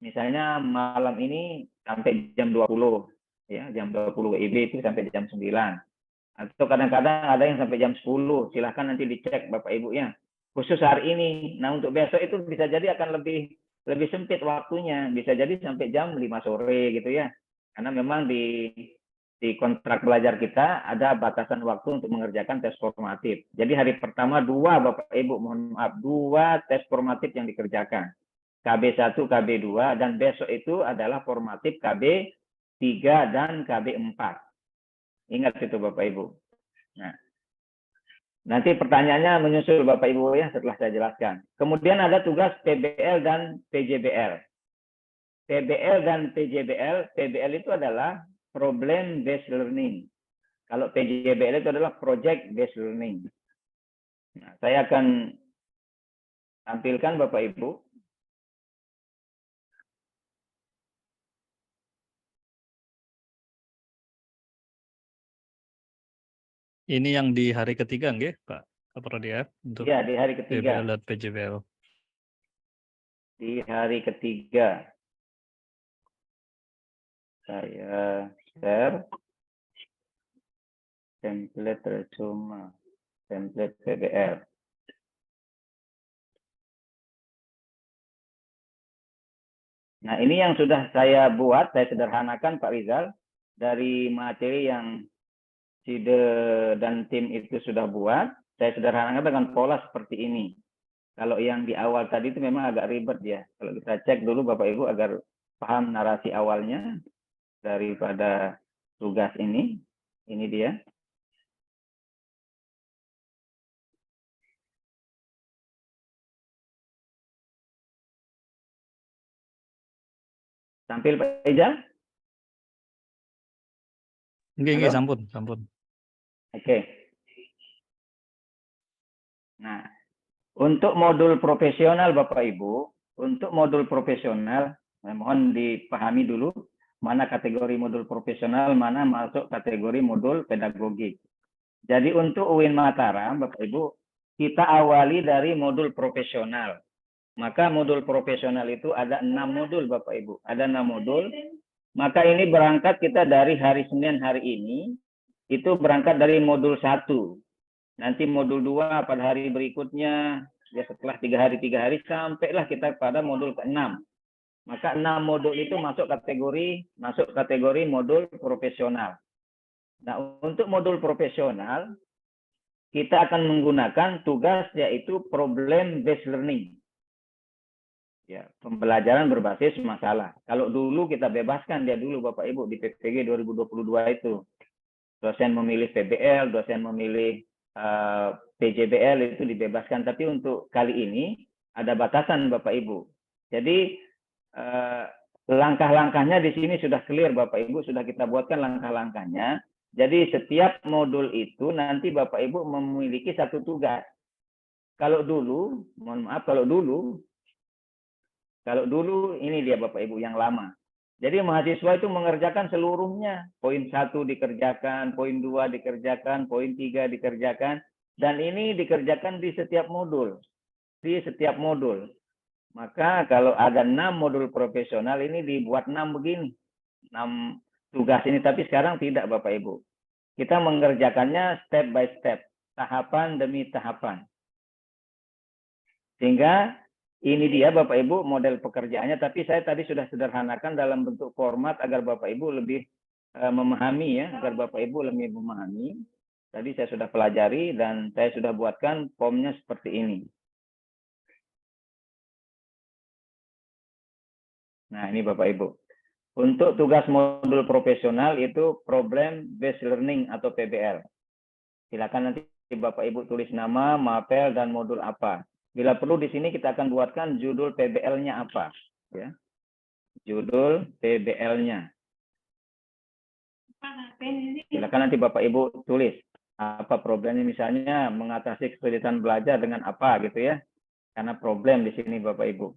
[SPEAKER 4] Misalnya malam ini sampai jam 20, ya, jam 20 WIB itu sampai jam 9. Atau kadang-kadang ada yang sampai jam 10. Silahkan nanti dicek Bapak Ibu ya. Khusus hari ini. Nah, untuk besok itu bisa jadi akan lebih sempit waktunya. Bisa jadi sampai jam 5 sore gitu ya. Karena memang di kontrak belajar kita ada batasan waktu untuk mengerjakan tes formatif. Jadi hari pertama 2 Bapak Ibu, mohon maaf, 2 tes formatif yang dikerjakan. KB1, KB2, dan besok itu adalah formatif KB3 dan KB4. Ingat itu Bapak Ibu. Nah, nanti pertanyaannya menyusul Bapak Ibu ya setelah saya jelaskan. Kemudian ada tugas PBL dan PJBL. PBL dan PJBL, PBL itu adalah Problem Based Learning. Kalau PJBL itu adalah Project Based Learning. Nah, saya akan tampilkan Bapak Ibu.
[SPEAKER 2] Ini yang di hari ketiga nggih, Pak Prodiap untuk
[SPEAKER 4] Ya, di hari
[SPEAKER 2] PBL
[SPEAKER 4] ketiga.
[SPEAKER 2] dan PJBL.
[SPEAKER 4] Di hari ketiga. Saya share template resume, template PBL. Nah, ini yang sudah saya buat, saya sederhanakan Pak Rizal, dari materi yang Side dan tim itu sudah buat, saya sederhanakan dengan pola seperti ini. Kalau yang di awal tadi itu memang agak ribet ya. Kalau kita cek dulu Bapak Ibu agar paham narasi awalnya daripada tugas ini dia. Tampil Pak Ijal?
[SPEAKER 2] Nggih,
[SPEAKER 4] Halo?
[SPEAKER 2] sampun.
[SPEAKER 4] Oke. Nah, untuk modul profesional Bapak Ibu, untuk modul profesional, mohon dipahami dulu mana kategori modul profesional, mana masuk kategori modul pedagogik. Jadi untuk UIN Mataram, Bapak Ibu, kita awali dari modul profesional. Maka modul profesional itu ada 6 modul Bapak Ibu. Ada 6 modul. Maka ini berangkat kita dari hari Senin hari ini, itu berangkat dari modul 1. Nanti modul 2 pada hari berikutnya, ya setelah 3 hari, sampailah kita pada modul ke-6. Maka 6 modul itu masuk kategori modul profesional. Nah, untuk modul profesional, kita akan menggunakan tugas yaitu problem based learning. Ya, pembelajaran berbasis masalah. Kalau dulu kita bebaskan dia dulu Bapak Ibu di PPG 2022 itu. Dosen memilih PBL, dosen memilih PJBL itu dibebaskan. Tapi untuk kali ini ada batasan Bapak Ibu. Jadi langkah-langkahnya di sini sudah clear Bapak Ibu, sudah kita buatkan langkah-langkahnya. Jadi setiap modul itu nanti Bapak Ibu memiliki satu tugas. Kalau dulu, mohon maaf, kalau dulu ini dia Bapak Ibu yang lama. Jadi mahasiswa itu mengerjakan seluruhnya. Poin 1 dikerjakan, poin 2 dikerjakan, poin 3 dikerjakan. Dan ini dikerjakan di setiap modul. Maka kalau ada 6 modul profesional ini dibuat 6 begini. 6 tugas ini. Tapi sekarang tidak Bapak Ibu. Kita mengerjakannya step by step. Tahapan demi tahapan. Sehingga ini dia Bapak Ibu model pekerjaannya, tapi saya tadi sudah sederhanakan dalam bentuk format agar Bapak Ibu lebih memahami ya, agar Bapak Ibu lebih memahami. Tadi saya sudah pelajari dan saya sudah buatkan formnya seperti ini. Nah, ini Bapak Ibu. Untuk tugas modul profesional itu Problem Based Learning atau PBL. Silakan nanti Bapak Ibu tulis nama, mapel, dan modul apa. Bila perlu di sini kita akan buatkan judul PBL-nya apa, ya. judul PBL-nya. Silakan nanti Bapak Ibu tulis apa problemnya, misalnya mengatasi kesulitan belajar dengan apa gitu ya. Karena problem di sini Bapak Ibu.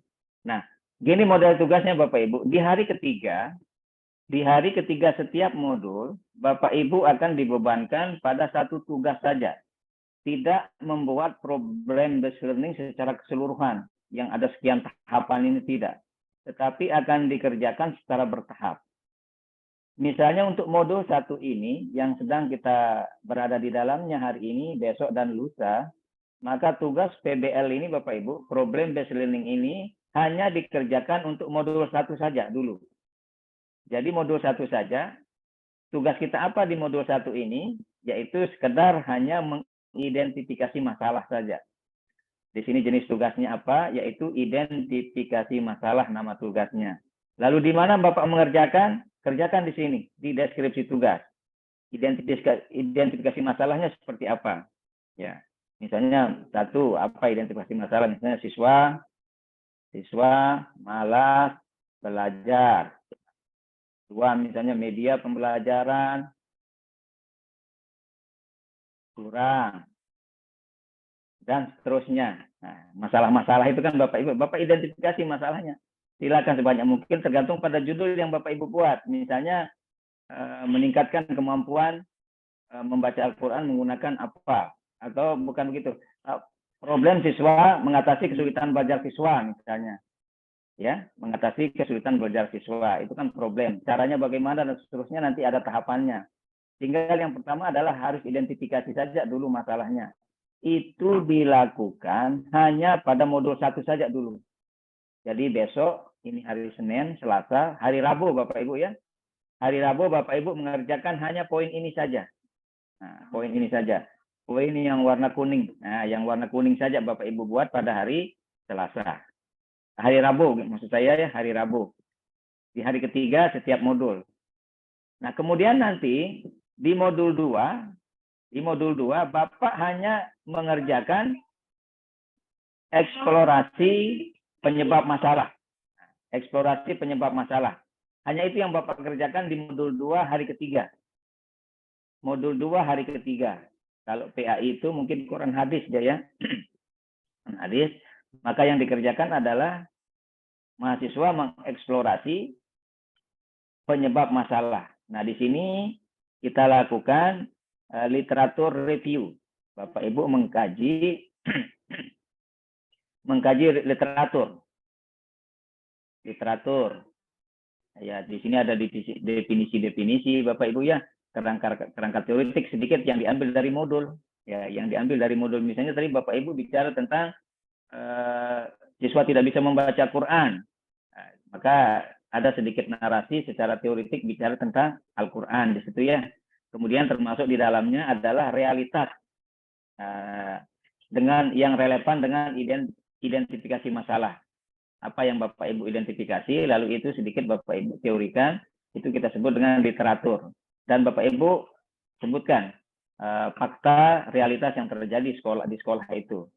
[SPEAKER 4] Nah, gini model tugasnya Bapak Ibu. Di hari ketiga setiap modul, Bapak Ibu akan dibebankan pada satu tugas saja. Tidak membuat problem based learning secara keseluruhan. Yang ada sekian tahapan ini tidak. Tetapi akan dikerjakan secara bertahap. Misalnya untuk modul 1 ini yang sedang kita berada di dalamnya hari ini, besok dan lusa, maka tugas PBL ini Bapak Ibu, problem based learning ini hanya dikerjakan untuk modul 1 saja dulu. Jadi modul 1 saja, tugas kita apa di modul 1 ini, yaitu sekedar hanya mengidentifikasi masalah saja. Di sini jenis tugasnya apa, yaitu identifikasi masalah nama tugasnya. Lalu di mana Bapak mengerjakan? Kerjakan di sini, di deskripsi tugas. Identifikasi masalahnya seperti apa? Ya, misalnya 1, apa identifikasi masalah? Misalnya siswa malas belajar. 2, misalnya media pembelajaran kurang. Dan seterusnya. Nah, masalah-masalah itu kan Bapak Ibu, Bapak identifikasi masalahnya. Silakan sebanyak mungkin tergantung pada judul yang Bapak Ibu buat. Misalnya meningkatkan kemampuan membaca Al-Quran menggunakan apa? Atau bukan begitu. Problem siswa mengatasi kesulitan belajar siswa misalnya. Ya, mengatasi kesulitan belajar siswa. Itu kan problem. Caranya bagaimana dan seterusnya nanti ada tahapannya. Tinggal yang pertama adalah harus identifikasi saja dulu masalahnya. Itu dilakukan hanya pada modul 1 saja dulu. Jadi besok, ini hari Senin, Selasa, hari Rabu Bapak Ibu ya. Hari Rabu Bapak Ibu mengerjakan hanya poin ini saja. Nah, poin ini saja. Poin yang warna kuning. Nah, yang warna kuning saja Bapak Ibu buat pada hari Selasa. Hari Rabu, maksud saya ya, hari Rabu. Di hari ketiga setiap modul. Nah, kemudian nanti di modul 2, Bapak hanya mengerjakan eksplorasi penyebab masalah. Eksplorasi penyebab masalah. Hanya itu yang Bapak kerjakan di modul 2 hari ketiga. Modul 2 hari ketiga. Kalau PAI itu mungkin Quran hadis dia ya. Hadis. Maka yang dikerjakan adalah mahasiswa mengeksplorasi penyebab masalah. Nah, di sini kita lakukan literatur review. Bapak Ibu mengkaji literatur. Ya, di sini ada definisi-definisi Bapak Ibu ya, kerangka teoretik sedikit yang diambil dari modul. Ya, yang diambil dari modul misalnya tadi Bapak Ibu bicara tentang siswa tidak bisa membaca Quran. Nah, maka ada sedikit narasi secara teoretik bicara tentang Al-Quran di situ ya. Kemudian termasuk di dalamnya adalah realitas dengan yang relevan dengan identifikasi masalah. Apa yang Bapak Ibu identifikasi, lalu itu sedikit Bapak Ibu teorikan, itu kita sebut dengan literatur. Dan Bapak Ibu sebutkan fakta realitas yang terjadi di sekolah itu.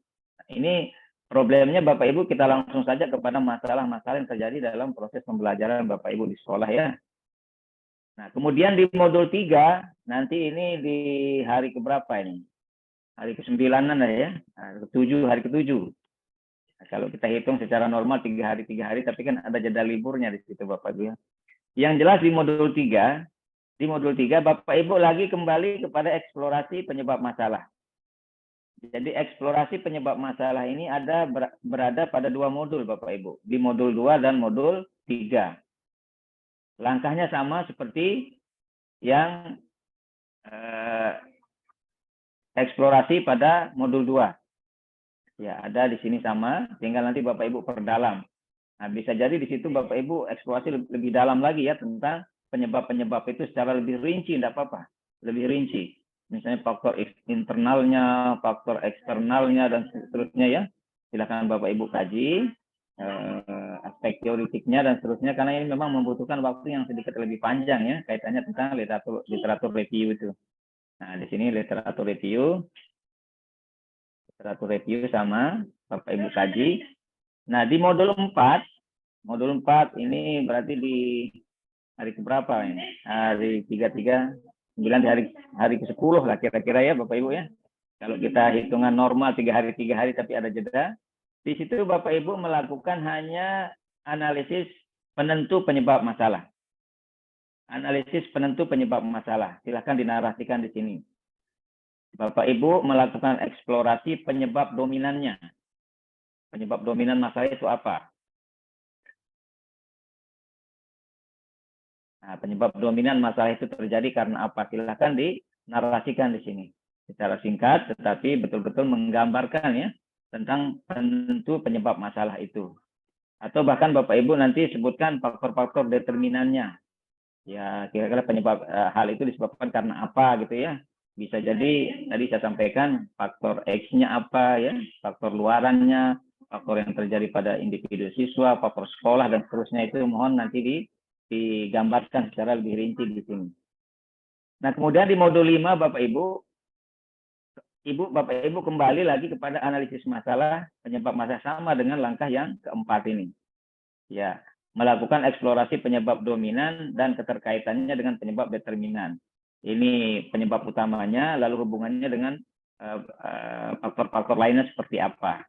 [SPEAKER 4] Ini problemnya Bapak Ibu kita langsung saja kepada masalah-masalah yang terjadi dalam proses pembelajaran Bapak Ibu di sekolah ya. Nah, kemudian di modul 3, nanti ini di hari keberapa ini? Hari ke-9 ya, hari ke-7. Nah, kalau kita hitung secara normal 3 hari, tapi kan ada jeda liburnya di situ Bapak Ibu ya. Yang jelas di modul 3 Bapak Ibu lagi kembali kepada eksplorasi penyebab masalah. Jadi eksplorasi penyebab masalah ini berada pada 2 modul Bapak Ibu, di modul 2 dan modul 3. Langkahnya sama seperti yang eksplorasi pada modul 2. Ya, ada di sini sama, tinggal nanti Bapak Ibu perdalam. Nah, bisa jadi di situ Bapak Ibu eksplorasi lebih dalam lagi ya tentang penyebab-penyebab itu secara lebih rinci, tidak apa-apa, lebih rinci. Misalnya faktor internalnya, faktor eksternalnya, dan seterusnya ya. Silakan Bapak Ibu kaji aspek teoretiknya dan seterusnya, karena ini memang membutuhkan waktu yang sedikit lebih panjang ya, kaitannya tentang literatur review itu. Nah, di sini literatur review sama Bapak Ibu kaji. Nah, di modul 4 Modul 4 ini berarti di hari keberapa ini? Hari 33, 9 di hari ke-10 lah kira-kira ya Bapak Ibu ya. Kalau kita hitungan normal 3 hari tapi ada jeda. Di situ Bapak Ibu melakukan hanya analisis penentu penyebab masalah. Analisis penentu penyebab masalah. Silahkan dinarasikan di sini. Bapak Ibu melakukan eksplorasi penyebab dominannya. Penyebab dominan masalah itu apa? Nah, penyebab dominan masalah itu terjadi karena apa? Silahkan dinarasikan di sini. Secara singkat, tetapi betul-betul menggambarkan ya tentang penentu penyebab masalah itu. Atau bahkan Bapak Ibu nanti sebutkan faktor-faktor determinannya. Ya, kira-kira penyebab hal itu disebabkan karena apa gitu ya. Bisa jadi tadi saya sampaikan faktor X-nya apa ya, faktor luarannya, faktor yang terjadi pada individu siswa, faktor sekolah dan seterusnya itu mohon nanti digambarkan secara lebih rinci di sini. Nah, kemudian di modul 5 Bapak Ibu kembali lagi kepada analisis masalah, penyebab masalah sama dengan langkah yang keempat ini. Ya, melakukan eksplorasi penyebab dominan dan keterkaitannya dengan penyebab determinan. Ini penyebab utamanya, lalu hubungannya dengan faktor-faktor lainnya seperti apa.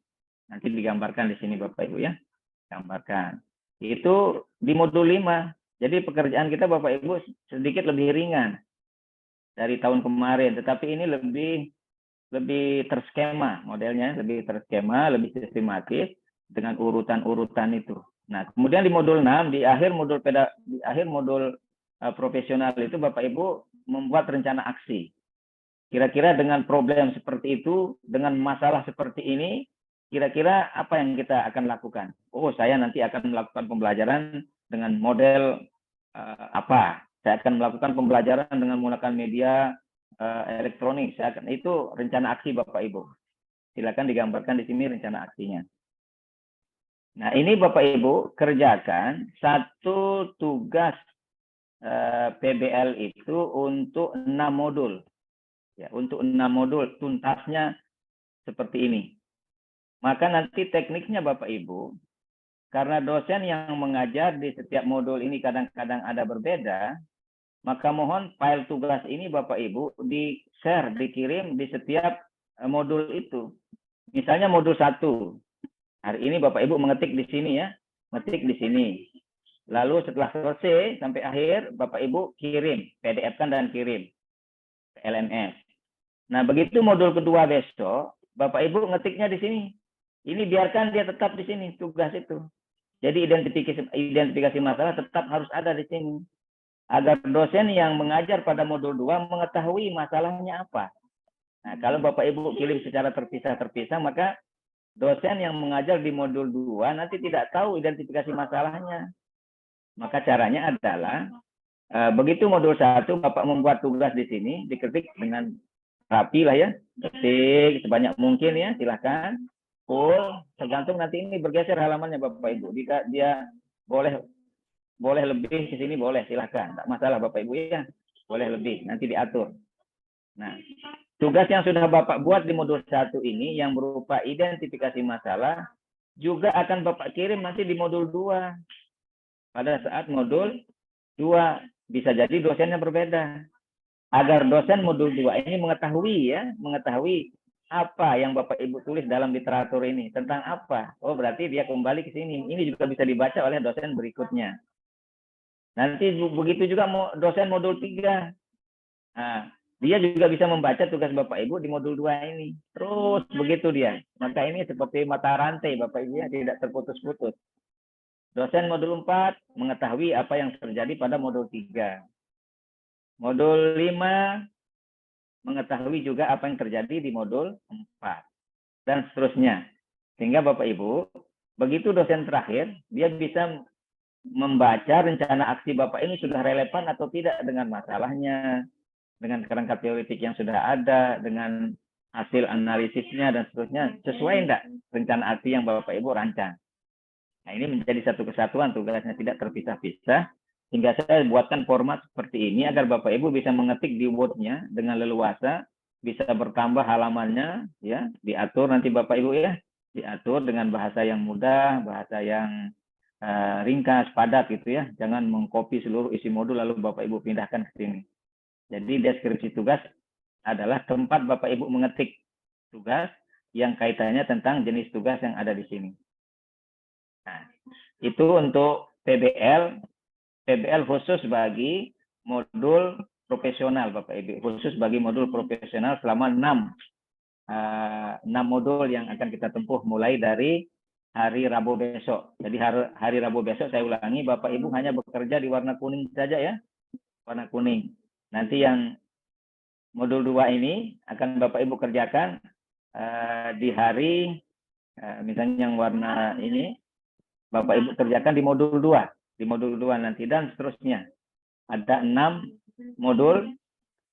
[SPEAKER 4] Nanti digambarkan di sini Bapak Ibu ya. Gambarkan. Itu di modul 5. Jadi pekerjaan kita Bapak Ibu sedikit lebih ringan dari tahun kemarin, tetapi ini lebih terskema modelnya, lebih terskema, lebih sistematis dengan urutan-urutan itu. Nah, kemudian di modul 6 di akhir modul profesional itu Bapak Ibu membuat rencana aksi. Kira-kira dengan problem seperti itu, dengan masalah seperti ini, kira-kira apa yang kita akan lakukan? Oh, saya nanti akan melakukan pembelajaran dengan model apa? Saya akan melakukan pembelajaran dengan menggunakan media elektronik. Itu rencana aksi Bapak Ibu. Silakan digambarkan di sini rencana aksinya. Nah, ini Bapak Ibu kerjakan satu tugas PBL itu untuk 6 modul. Ya, untuk 6 modul tuntasnya seperti ini. Maka nanti tekniknya Bapak Ibu, karena dosen yang mengajar di setiap modul ini kadang-kadang ada berbeda, maka mohon file tugas ini Bapak Ibu di-share, dikirim di setiap modul itu. Misalnya modul 1. Hari ini Bapak Ibu mengetik di sini ya, ngetik di sini. Lalu setelah selesai sampai akhir Bapak Ibu kirim, PDF-kan dan kirim ke LMS. Nah, begitu modul kedua besok, Bapak Ibu ngetiknya di sini. Ini biarkan dia tetap di sini tugas itu. Jadi identifikasi masalah tetap harus ada di sini. Agar dosen yang mengajar pada modul 2 mengetahui masalahnya apa. Nah, kalau Bapak Ibu kirim secara terpisah-terpisah, maka dosen yang mengajar di modul 2 nanti tidak tahu identifikasi masalahnya. Maka caranya adalah, begitu modul 1 Bapak membuat tugas di sini, diketik dengan rapi lah ya, ketik sebanyak mungkin ya, silahkan. Full, tergantung nanti ini bergeser halamannya Bapak Ibu. Jika dia boleh lebih ke sini boleh, silahkan. Tak masalah Bapak Ibu ya, boleh lebih, nanti diatur. Nah, tugas yang sudah Bapak buat di modul 1 ini yang berupa identifikasi masalah juga akan Bapak kirim nanti di modul 2. Pada saat modul 2 bisa jadi dosennya berbeda. Agar dosen modul 2 ini mengetahui apa yang Bapak Ibu tulis dalam literatur ini, tentang apa. Oh, berarti dia kembali ke sini. Ini juga bisa dibaca oleh dosen berikutnya. Nanti begitu juga dosen modul 3. Nah, dia juga bisa membaca tugas Bapak Ibu di modul 2 ini. Terus begitu dia. Maka ini seperti mata rantai Bapak Ibu ya, tidak terputus-putus. Dosen modul 4 mengetahui apa yang terjadi pada modul 3. Modul 5 mengetahui juga apa yang terjadi di modul 4. Dan seterusnya. Sehingga Bapak Ibu, begitu dosen terakhir, dia bisa membaca rencana aksi Bapak ini sudah relevan atau tidak dengan masalahnya, dengan kerangka teoretik yang sudah ada, dengan hasil analisisnya dan seterusnya, sesuai enggak rencana aksi yang Bapak Ibu rancang. Nah, ini menjadi satu kesatuan, tugasnya tidak terpisah-pisah, hingga saya buatkan format seperti ini agar Bapak Ibu bisa mengetik di Word-nya dengan leluasa, bisa bertambah halamannya, ya, diatur nanti Bapak Ibu ya, diatur dengan bahasa yang mudah, bahasa yang ringkas, padat gitu ya. Jangan mengcopy seluruh isi modul lalu Bapak Ibu pindahkan ke sini. Jadi deskripsi tugas adalah tempat Bapak Ibu mengetik tugas yang kaitannya tentang jenis tugas yang ada di sini. Nah, itu untuk PBL khusus bagi modul profesional Bapak Ibu, khusus bagi modul profesional selama 6 modul yang akan kita tempuh mulai dari hari Rabu besok. Jadi hari Rabu besok saya ulangi, Bapak Ibu hanya bekerja di warna kuning saja ya, warna kuning. Nanti yang modul 2 ini akan Bapak Ibu kerjakan di hari, misalnya yang warna ini, Bapak Ibu kerjakan di modul 2 nanti dan seterusnya. Ada 6 modul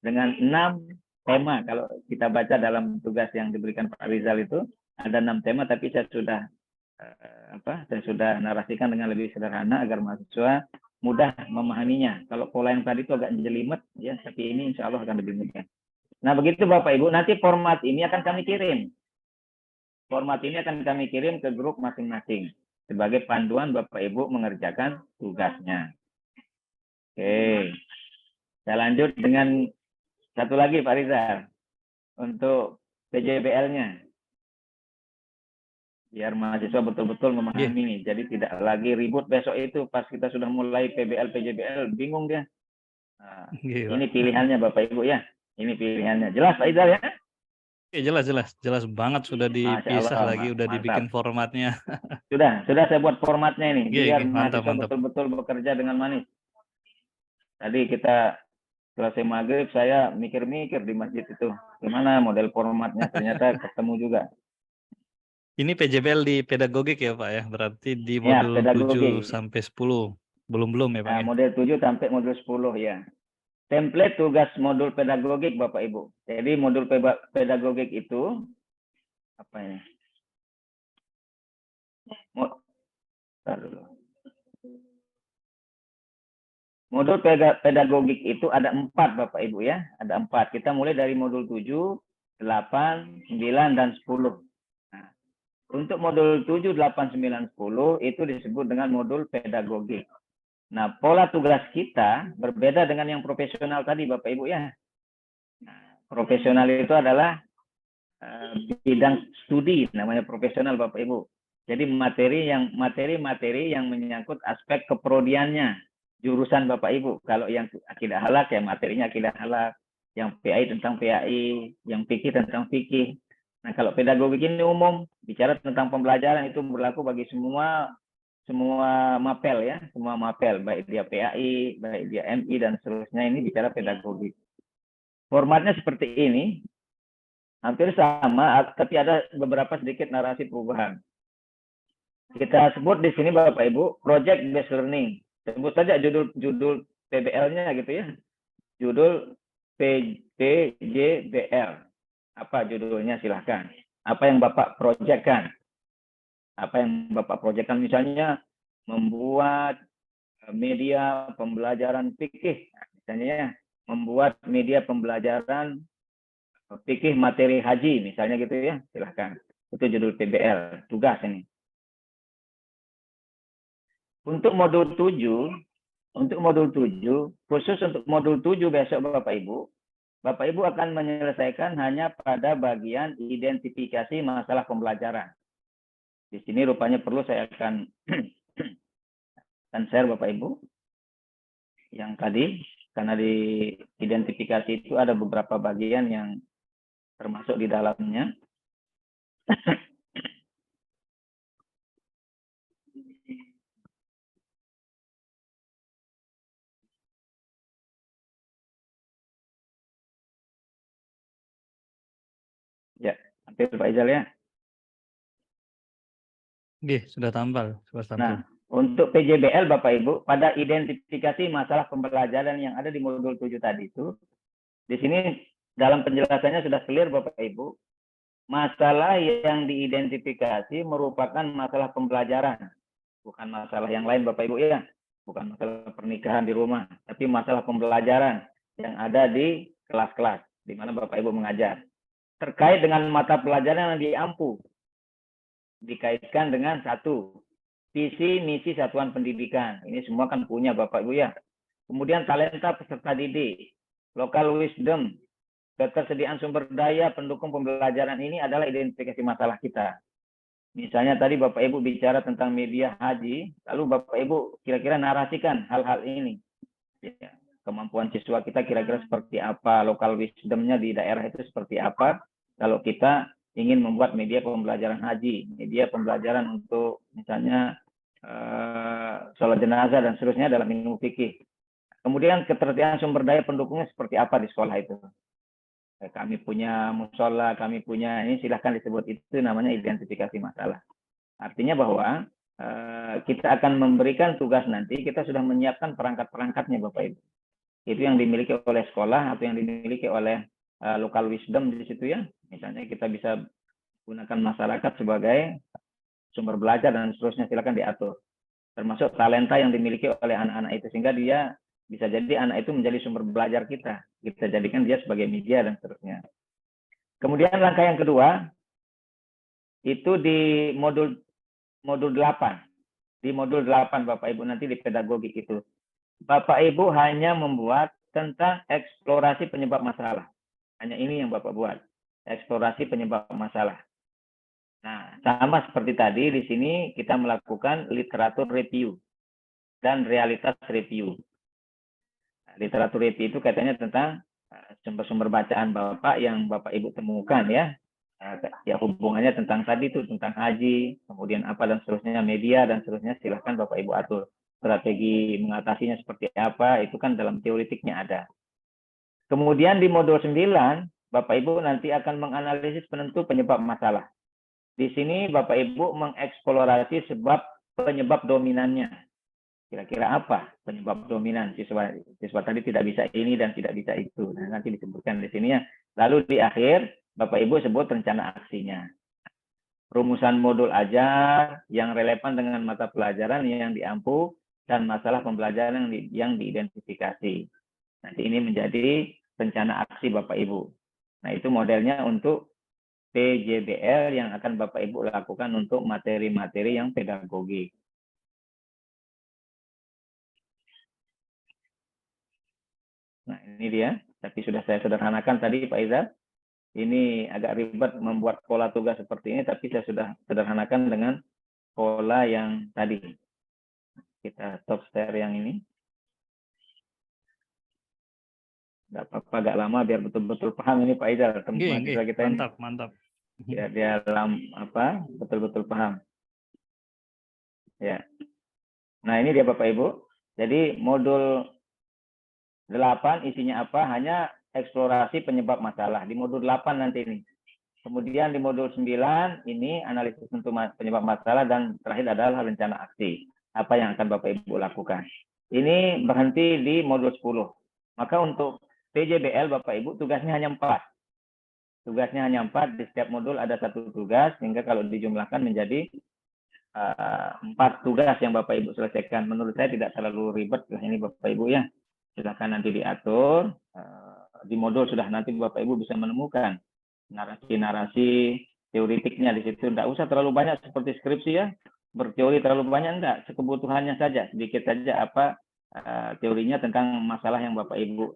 [SPEAKER 4] dengan 6 tema. Kalau kita baca dalam tugas yang diberikan Pak Rizal itu ada 6 tema, tapi saya sudah narasikan dengan lebih sederhana agar mahasiswa mudah memahaminya. Kalau pola yang tadi itu agak jelimet ya, tapi ini insya Allah akan lebih mudah. Nah begitu Bapak Ibu, nanti format ini akan kami kirim. Format ini akan kami kirim ke grup masing-masing sebagai panduan Bapak Ibu mengerjakan tugasnya. Oke, saya lanjut dengan satu lagi Pak Rizal untuk PJBL-nya. Biar mahasiswa betul-betul memahami ini. Jadi tidak lagi ribut besok itu pas kita sudah mulai PBL, PJBL, bingung dia. Nah, ini pilihannya Bapak Ibu ya. Ini pilihannya. Jelas Pak Rizal ya?
[SPEAKER 2] Jelas banget, sudah dipisah lagi, udah dibikin formatnya.
[SPEAKER 4] Sudah saya buat formatnya ini. Biar
[SPEAKER 2] Mantap.
[SPEAKER 4] mahasiswa betul-betul bekerja dengan manis. Tadi kita selesai maghrib, saya mikir-mikir di masjid itu. Gimana model formatnya, ternyata ketemu juga.
[SPEAKER 2] Ini PJBL di pedagogik ya Pak ya, berarti di modul 7 sampai 10. Belum ya Pak?
[SPEAKER 4] Model 7 sampai modul 10 ya. Template tugas modul pedagogik Bapak Ibu. Jadi modul pedagogik itu apa ini? Modul pedagogik itu ada 4 Bapak Ibu ya. Ada 4. Kita mulai dari modul 7, 8, 9, dan 10. Nah, untuk modul 7, 8, 9, 10 itu disebut dengan modul pedagogik. Nah, pola tugas kita berbeda dengan yang profesional tadi Bapak Ibu ya. Nah, profesional itu adalah bidang studi, namanya profesional Bapak Ibu. Jadi materi yang menyangkut aspek keprodiannya, jurusan Bapak Ibu. Kalau yang akidah halak ya materinya akidah halak, yang PAI tentang PAI, yang fikih tentang fikih. Nah, kalau pedagogik ini umum, bicara tentang pembelajaran itu berlaku bagi semua mapel ya, semua mapel, baik dia PAI, baik dia MI dan seterusnya, ini bicara pedagogik. Formatnya seperti ini, hampir sama, tapi ada beberapa sedikit narasi perubahan. Kita sebut di sini Bapak Ibu, Project Based Learning. Sebut saja judul PBL-nya gitu ya. Judul PJBL. Apa judulnya silahkan. Apa yang Bapak projectkan? Misalnya membuat media pembelajaran fikih. Misalnya ya, membuat media pembelajaran fikih materi haji misalnya gitu ya, silahkan. Itu judul PBL, tugas ini. Untuk modul 7, khusus untuk modul 7 besok Bapak Ibu akan menyelesaikan hanya pada bagian identifikasi masalah pembelajaran. Di sini rupanya perlu saya akan share Bapak Ibu yang tadi, karena di identifikasi itu ada beberapa bagian yang termasuk di dalamnya. Ya, hampir Pak Izal ya.
[SPEAKER 2] Sudah tampil.
[SPEAKER 4] Nah, untuk PJBL Bapak Ibu, pada identifikasi masalah pembelajaran yang ada di modul 7 tadi itu, di sini dalam penjelasannya sudah clear Bapak Ibu, masalah yang diidentifikasi merupakan masalah pembelajaran, bukan masalah yang lain Bapak Ibu ya, bukan masalah pernikahan di rumah, tapi masalah pembelajaran yang ada di kelas-kelas di mana Bapak Ibu mengajar. Terkait dengan mata pelajaran yang diampu, dikaitkan dengan 1, visi misi satuan pendidikan. Ini semua kan punya Bapak Ibu ya. Kemudian talenta peserta didik, local wisdom, ketersediaan sumber daya pendukung pembelajaran ini adalah identifikasi masalah kita. Misalnya tadi Bapak Ibu bicara tentang media haji, lalu Bapak Ibu kira-kira narasikan hal-hal ini. Ya, kemampuan siswa kita kira-kira seperti apa, local wisdom-nya di daerah itu seperti apa. Kalau kita ingin membuat media pembelajaran haji, media pembelajaran untuk misalnya sholat jenazah dan seterusnya dalam ilmu fikih. Kemudian ketersediaan sumber daya pendukungnya seperti apa di sekolah itu. Kami punya musola, kami punya ini silahkan disebut, itu namanya identifikasi masalah. Artinya bahwa kita akan memberikan tugas nanti, kita sudah menyiapkan perangkat-perangkatnya Bapak Ibu. Itu yang dimiliki oleh sekolah atau yang dimiliki oleh local wisdom di situ ya. Misalnya kita bisa gunakan masyarakat sebagai sumber belajar dan seterusnya, silakan diatur. Termasuk talenta yang dimiliki oleh anak-anak itu, sehingga dia bisa jadi anak itu menjadi sumber belajar kita. Kita jadikan dia sebagai media dan seterusnya. Kemudian langkah yang kedua, itu di modul 8. Di modul 8 Bapak Ibu nanti di pedagogik itu. Bapak Ibu hanya membuat tentang eksplorasi penyebab masalah. Hanya ini yang Bapak buat. Eksplorasi penyebab masalah. Nah, sama seperti tadi, di sini kita melakukan literatur review dan realitas review. Literatur review itu katanya tentang sumber-sumber bacaan Bapak yang Bapak Ibu temukan ya. Ya hubungannya tentang tadi itu, tentang haji, kemudian apa dan seterusnya, media dan seterusnya, silahkan Bapak Ibu atur. Strategi mengatasinya seperti apa, itu kan dalam teoritiknya ada. Kemudian di modul 9, Bapak Ibu nanti akan menganalisis penentu penyebab masalah. Di sini Bapak Ibu mengeksplorasi sebab penyebab dominannya. Kira-kira apa penyebab dominan siswa tadi tidak bisa ini dan tidak bisa itu. Nah, nanti disebutkan di sini ya. Lalu di akhir Bapak Ibu sebut rencana aksinya. Rumusan modul ajar yang relevan dengan mata pelajaran yang diampu dan masalah pembelajaran yang diidentifikasi. Nanti ini menjadi rencana aksi Bapak Ibu. Nah, itu modelnya untuk PJBL yang akan Bapak Ibu lakukan untuk materi-materi yang pedagogik. Nah, ini dia. Tapi sudah saya sederhanakan tadi Pak Izar. Ini agak ribet membuat pola tugas seperti ini, tapi saya sudah sederhanakan dengan pola yang tadi. Kita stop share yang ini. Nggak apa-apa, agak lama biar betul-betul paham ini Pak Izar. Teman kita
[SPEAKER 2] mantap,
[SPEAKER 4] ini.
[SPEAKER 2] mantap.
[SPEAKER 4] Ya, dia betul-betul paham. Ya. Nah, ini dia Bapak Ibu. Jadi modul 8 isinya apa? Hanya eksplorasi penyebab masalah. Di modul 8 nanti ini. Kemudian di modul 9 ini analisis untuk penyebab masalah dan terakhir adalah rencana aksi. Apa yang akan Bapak Ibu lakukan. Ini berhenti di modul 10. Maka untuk PJBL Bapak Ibu tugasnya hanya 4. Tugasnya hanya 4, di setiap modul ada 1 tugas, sehingga kalau dijumlahkan menjadi 4 tugas yang Bapak Ibu selesaikan. Menurut saya tidak terlalu ribet lah ini Bapak Ibu ya. Silakan nanti diatur. Di modul sudah nanti Bapak Ibu bisa menemukan narasi-narasi teoritiknya di situ. Tidak usah terlalu banyak seperti skripsi ya. Berteori terlalu banyak enggak. Sekebutuhannya saja, sedikit saja apa teorinya tentang masalah yang Bapak Ibu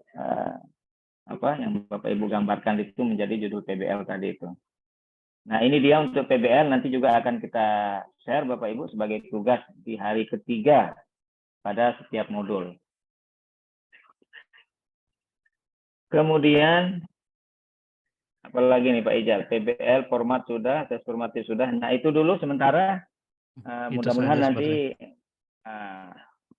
[SPEAKER 4] gambarkan itu menjadi judul PBL tadi itu. Nah, ini dia untuk PBL, nanti juga akan kita share Bapak Ibu sebagai tugas di hari ketiga pada setiap modul. Kemudian apalagi nih Pak Ijal, PBL format sudah, tes formatif sudah. Nah, itu dulu sementara. Mudah-mudahan nanti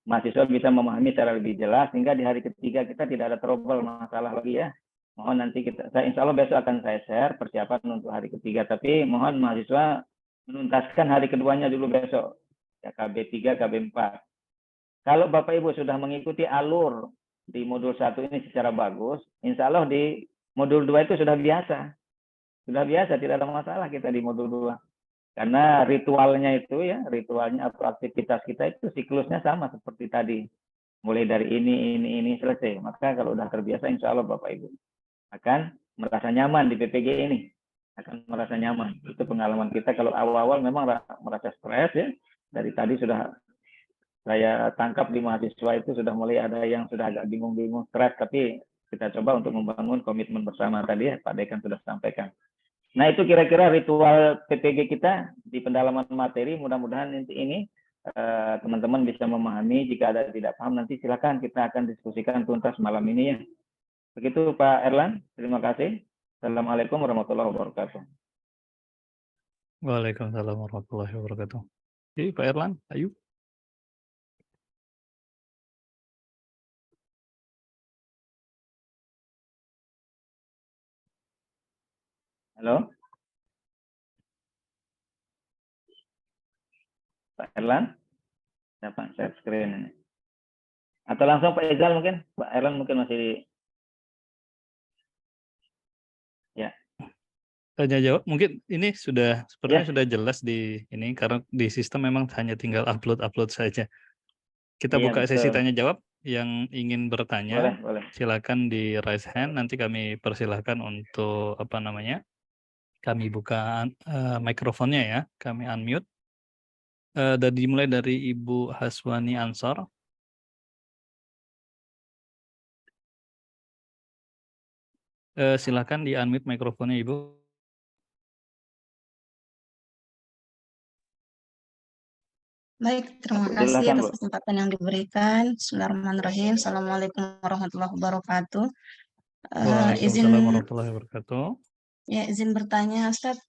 [SPEAKER 4] mahasiswa bisa memahami secara lebih jelas, sehingga di hari ketiga kita tidak ada trouble masalah lagi ya. Mohon nanti insya Allah besok akan saya share persiapan untuk hari ketiga, tapi mohon mahasiswa menuntaskan hari keduanya dulu besok, ya, KB3, KB4. Kalau Bapak Ibu sudah mengikuti alur di modul 1 ini secara bagus, insya Allah di modul 2 itu sudah biasa. Sudah biasa, tidak ada masalah kita di modul 2. Karena ritualnya itu ya, ritualnya atau aktivitas kita itu siklusnya sama seperti tadi. Mulai dari ini selesai. Maka kalau sudah terbiasa, insya Allah Bapak Ibu akan merasa nyaman di PPG ini. Akan merasa nyaman. Itu pengalaman kita kalau awal-awal memang merasa stres ya. Dari tadi sudah saya tangkap di mahasiswa itu sudah mulai ada yang sudah agak bingung-bingung, stres, tapi kita coba untuk membangun komitmen bersama tadi ya, Pak Dekan sudah sampaikan. Nah, itu kira-kira ritual PPG kita di pendalaman materi. Mudah-mudahan ini teman-teman bisa memahami. Jika ada tidak paham, nanti silakan kita akan diskusikan tuntas malam ini ya. Begitu Pak Erlan, terima kasih. Assalamualaikum warahmatullahi wabarakatuh.
[SPEAKER 2] Waalaikumsalam warahmatullahi wabarakatuh. Oke, Pak Erlan, ayo.
[SPEAKER 4] Halo, Pak Erlan, siapa share screen ini? Atau langsung Pak Izal mungkin? Pak Erlan mungkin masih ya.
[SPEAKER 2] Tanya jawab, mungkin ini sudah sebenarnya
[SPEAKER 4] Ya.
[SPEAKER 2] sudah jelas di ini karena di sistem memang hanya tinggal upload saja. Kita
[SPEAKER 4] Iya,
[SPEAKER 2] buka sesi
[SPEAKER 4] betul.
[SPEAKER 2] tanya jawab. Yang ingin bertanya,
[SPEAKER 4] Boleh.
[SPEAKER 2] silakan di raise hand. Nanti kami persilahkan untuk apa namanya? Kami buka mikrofonnya ya, kami unmute. Dan dimulai dari Ibu Haswani Ansor. Silakan di unmute mikrofonnya Ibu.
[SPEAKER 5] Baik, terima kasih atas kesempatan yang diberikan. Bismillahirrahmanirrahim. Assalamualaikum warahmatullahi wabarakatuh.
[SPEAKER 2] Waalaikumsalam warahmatullahi wabarakatuh.
[SPEAKER 5] Ya, izin bertanya, Ustaz.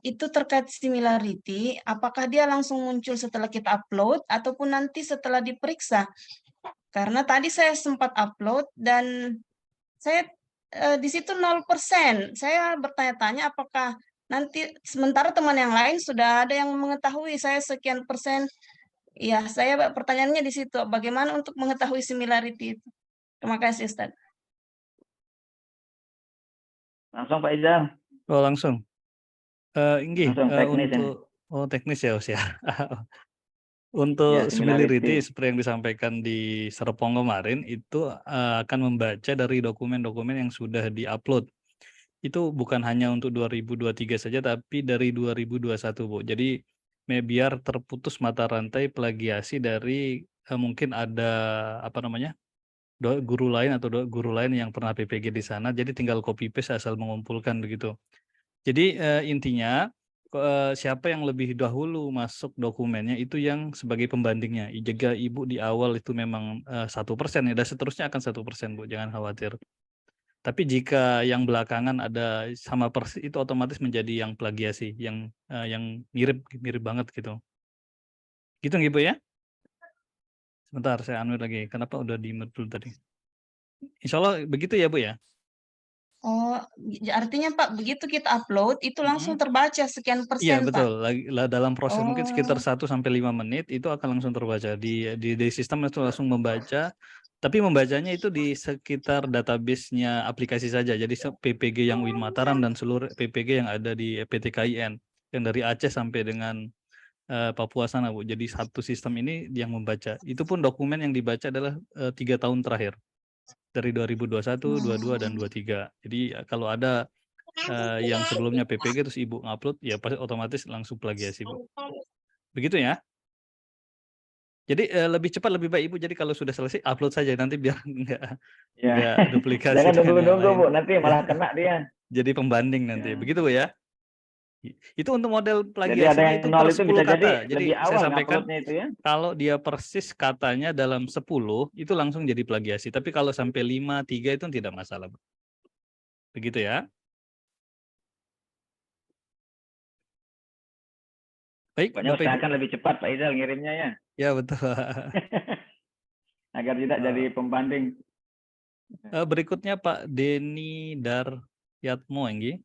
[SPEAKER 5] Itu terkait similarity, apakah dia langsung muncul setelah kita upload ataupun nanti setelah diperiksa? Karena tadi saya sempat upload dan saya di situ 0%. Saya bertanya-tanya apakah nanti sementara teman yang lain sudah ada yang mengetahui saya sekian persen. Ya, saya pertanyaannya di situ. Bagaimana untuk mengetahui similarity itu? Terima kasih, Ustaz.
[SPEAKER 4] Langsung Pak Izal.
[SPEAKER 2] Oh, langsung. Inggih,
[SPEAKER 4] Langsung teknis
[SPEAKER 2] untuk teknis ya, Us ya.
[SPEAKER 4] Ya,
[SPEAKER 2] Untuk similarity
[SPEAKER 4] similarity.
[SPEAKER 2] seperti yang disampaikan di Serpong kemarin itu akan membaca dari dokumen-dokumen yang sudah diupload. Itu bukan hanya untuk 2023 saja tapi dari 2021, Bu. Jadi biar terputus mata rantai plagiasi dari mungkin ada apa namanya? Guru lain atau guru lain yang pernah PPG di sana, jadi tinggal copy paste asal mengumpulkan begitu. Jadi intinya siapa yang lebih dahulu masuk dokumennya itu yang sebagai pembandingnya. Jika Ibu di awal itu memang 1% ya, dan seterusnya akan 1%, Bu, jangan khawatir. Tapi jika yang belakangan ada sama persis itu otomatis menjadi yang plagiasi, yang mirip banget gitu. Gitu nggih, Bu ya? Sebentar saya unmute lagi. Kenapa udah di-mute dulu tadi? Insyaallah begitu ya, Bu ya?
[SPEAKER 5] Oh, artinya Pak, begitu kita upload itu langsung terbaca sekian
[SPEAKER 2] Iya
[SPEAKER 5] persen, Pak.
[SPEAKER 2] betul, dalam proses mungkin sekitar
[SPEAKER 5] Oh,
[SPEAKER 2] 1 sampai 5 menit itu akan langsung terbaca di sistem itu langsung membaca. Tapi membacanya itu di sekitar database-nya aplikasi saja. Jadi PPG yang UIN Mataram dan seluruh PPG yang ada di PTKIN yang dari Aceh sampai dengan Papua sana, Bu. Jadi satu sistem ini yang membaca. Itu pun dokumen yang dibaca adalah 3 tahun terakhir. Dari 2021, 22 dan 23. Jadi kalau ada yang sebelumnya PPG terus Ibu ngupload ya pasti otomatis langsung plagiasi, Bu. Begitu ya? Jadi lebih cepat lebih baik Ibu, jadi kalau sudah selesai upload saja nanti biar enggak duplikasi.
[SPEAKER 4] Jangan
[SPEAKER 2] dengan yang
[SPEAKER 4] nunggu-nunggu,
[SPEAKER 2] lain.
[SPEAKER 4] Bu, nanti malah kena dia.
[SPEAKER 2] Jadi pembanding nanti. Begitu, Bu ya? Itu untuk model
[SPEAKER 4] Jadi ada
[SPEAKER 2] plagiasinya
[SPEAKER 4] yang
[SPEAKER 2] itu
[SPEAKER 4] nol
[SPEAKER 2] per
[SPEAKER 4] itu
[SPEAKER 2] 10
[SPEAKER 4] bisa
[SPEAKER 2] kata.
[SPEAKER 4] jadi
[SPEAKER 2] Jadi
[SPEAKER 4] lebih
[SPEAKER 2] saya
[SPEAKER 4] awal
[SPEAKER 2] sampaikan
[SPEAKER 4] nguploadnya itu ya.
[SPEAKER 2] kalau dia persis katanya dalam 10 itu langsung jadi plagiasi. Tapi kalau sampai 5, 3 itu tidak masalah, Bu. Begitu ya? Baik,
[SPEAKER 4] Pokoknya
[SPEAKER 2] Bapak Ibu.
[SPEAKER 4] usahakan lebih cepat Pak Izal ngirimnya ya.
[SPEAKER 2] Ya, betul.
[SPEAKER 4] Agar tidak jadi pembanding.
[SPEAKER 2] Berikutnya Pak Denny Daryatmo, Enggi.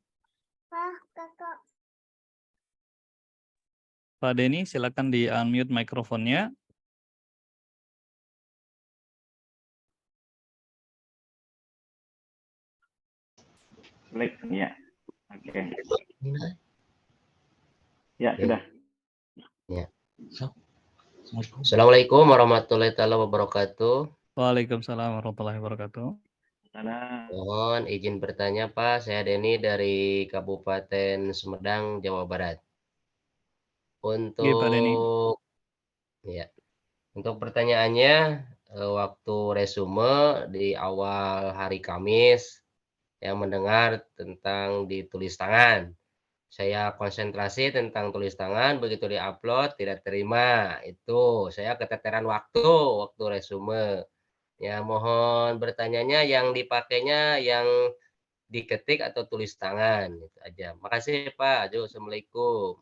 [SPEAKER 2] Pak Denny, silakan di unmute mikrofonnya.
[SPEAKER 4] Klik, ya. Oke. Ya, sudah.
[SPEAKER 6] Ya. Assalamualaikum warahmatullahi wabarakatuh.
[SPEAKER 2] Waalaikumsalam warahmatullahi wabarakatuh.
[SPEAKER 6] Mohon izin bertanya Pak, saya Denny dari Kabupaten Sumedang, Jawa Barat.
[SPEAKER 2] Iya, Pak Denny.
[SPEAKER 6] Untuk ya, untuk pertanyaannya, waktu resume di awal hari Kamis yang mendengar tentang ditulis tangan. Saya konsentrasi tentang tulis tangan, begitu di-upload tidak terima. Itu saya keteteran waktu resume. Ya, mohon bertanyanya yang dipakainya yang diketik atau tulis tangan, itu aja. Makasih Pak. Aduh, assalamualaikum.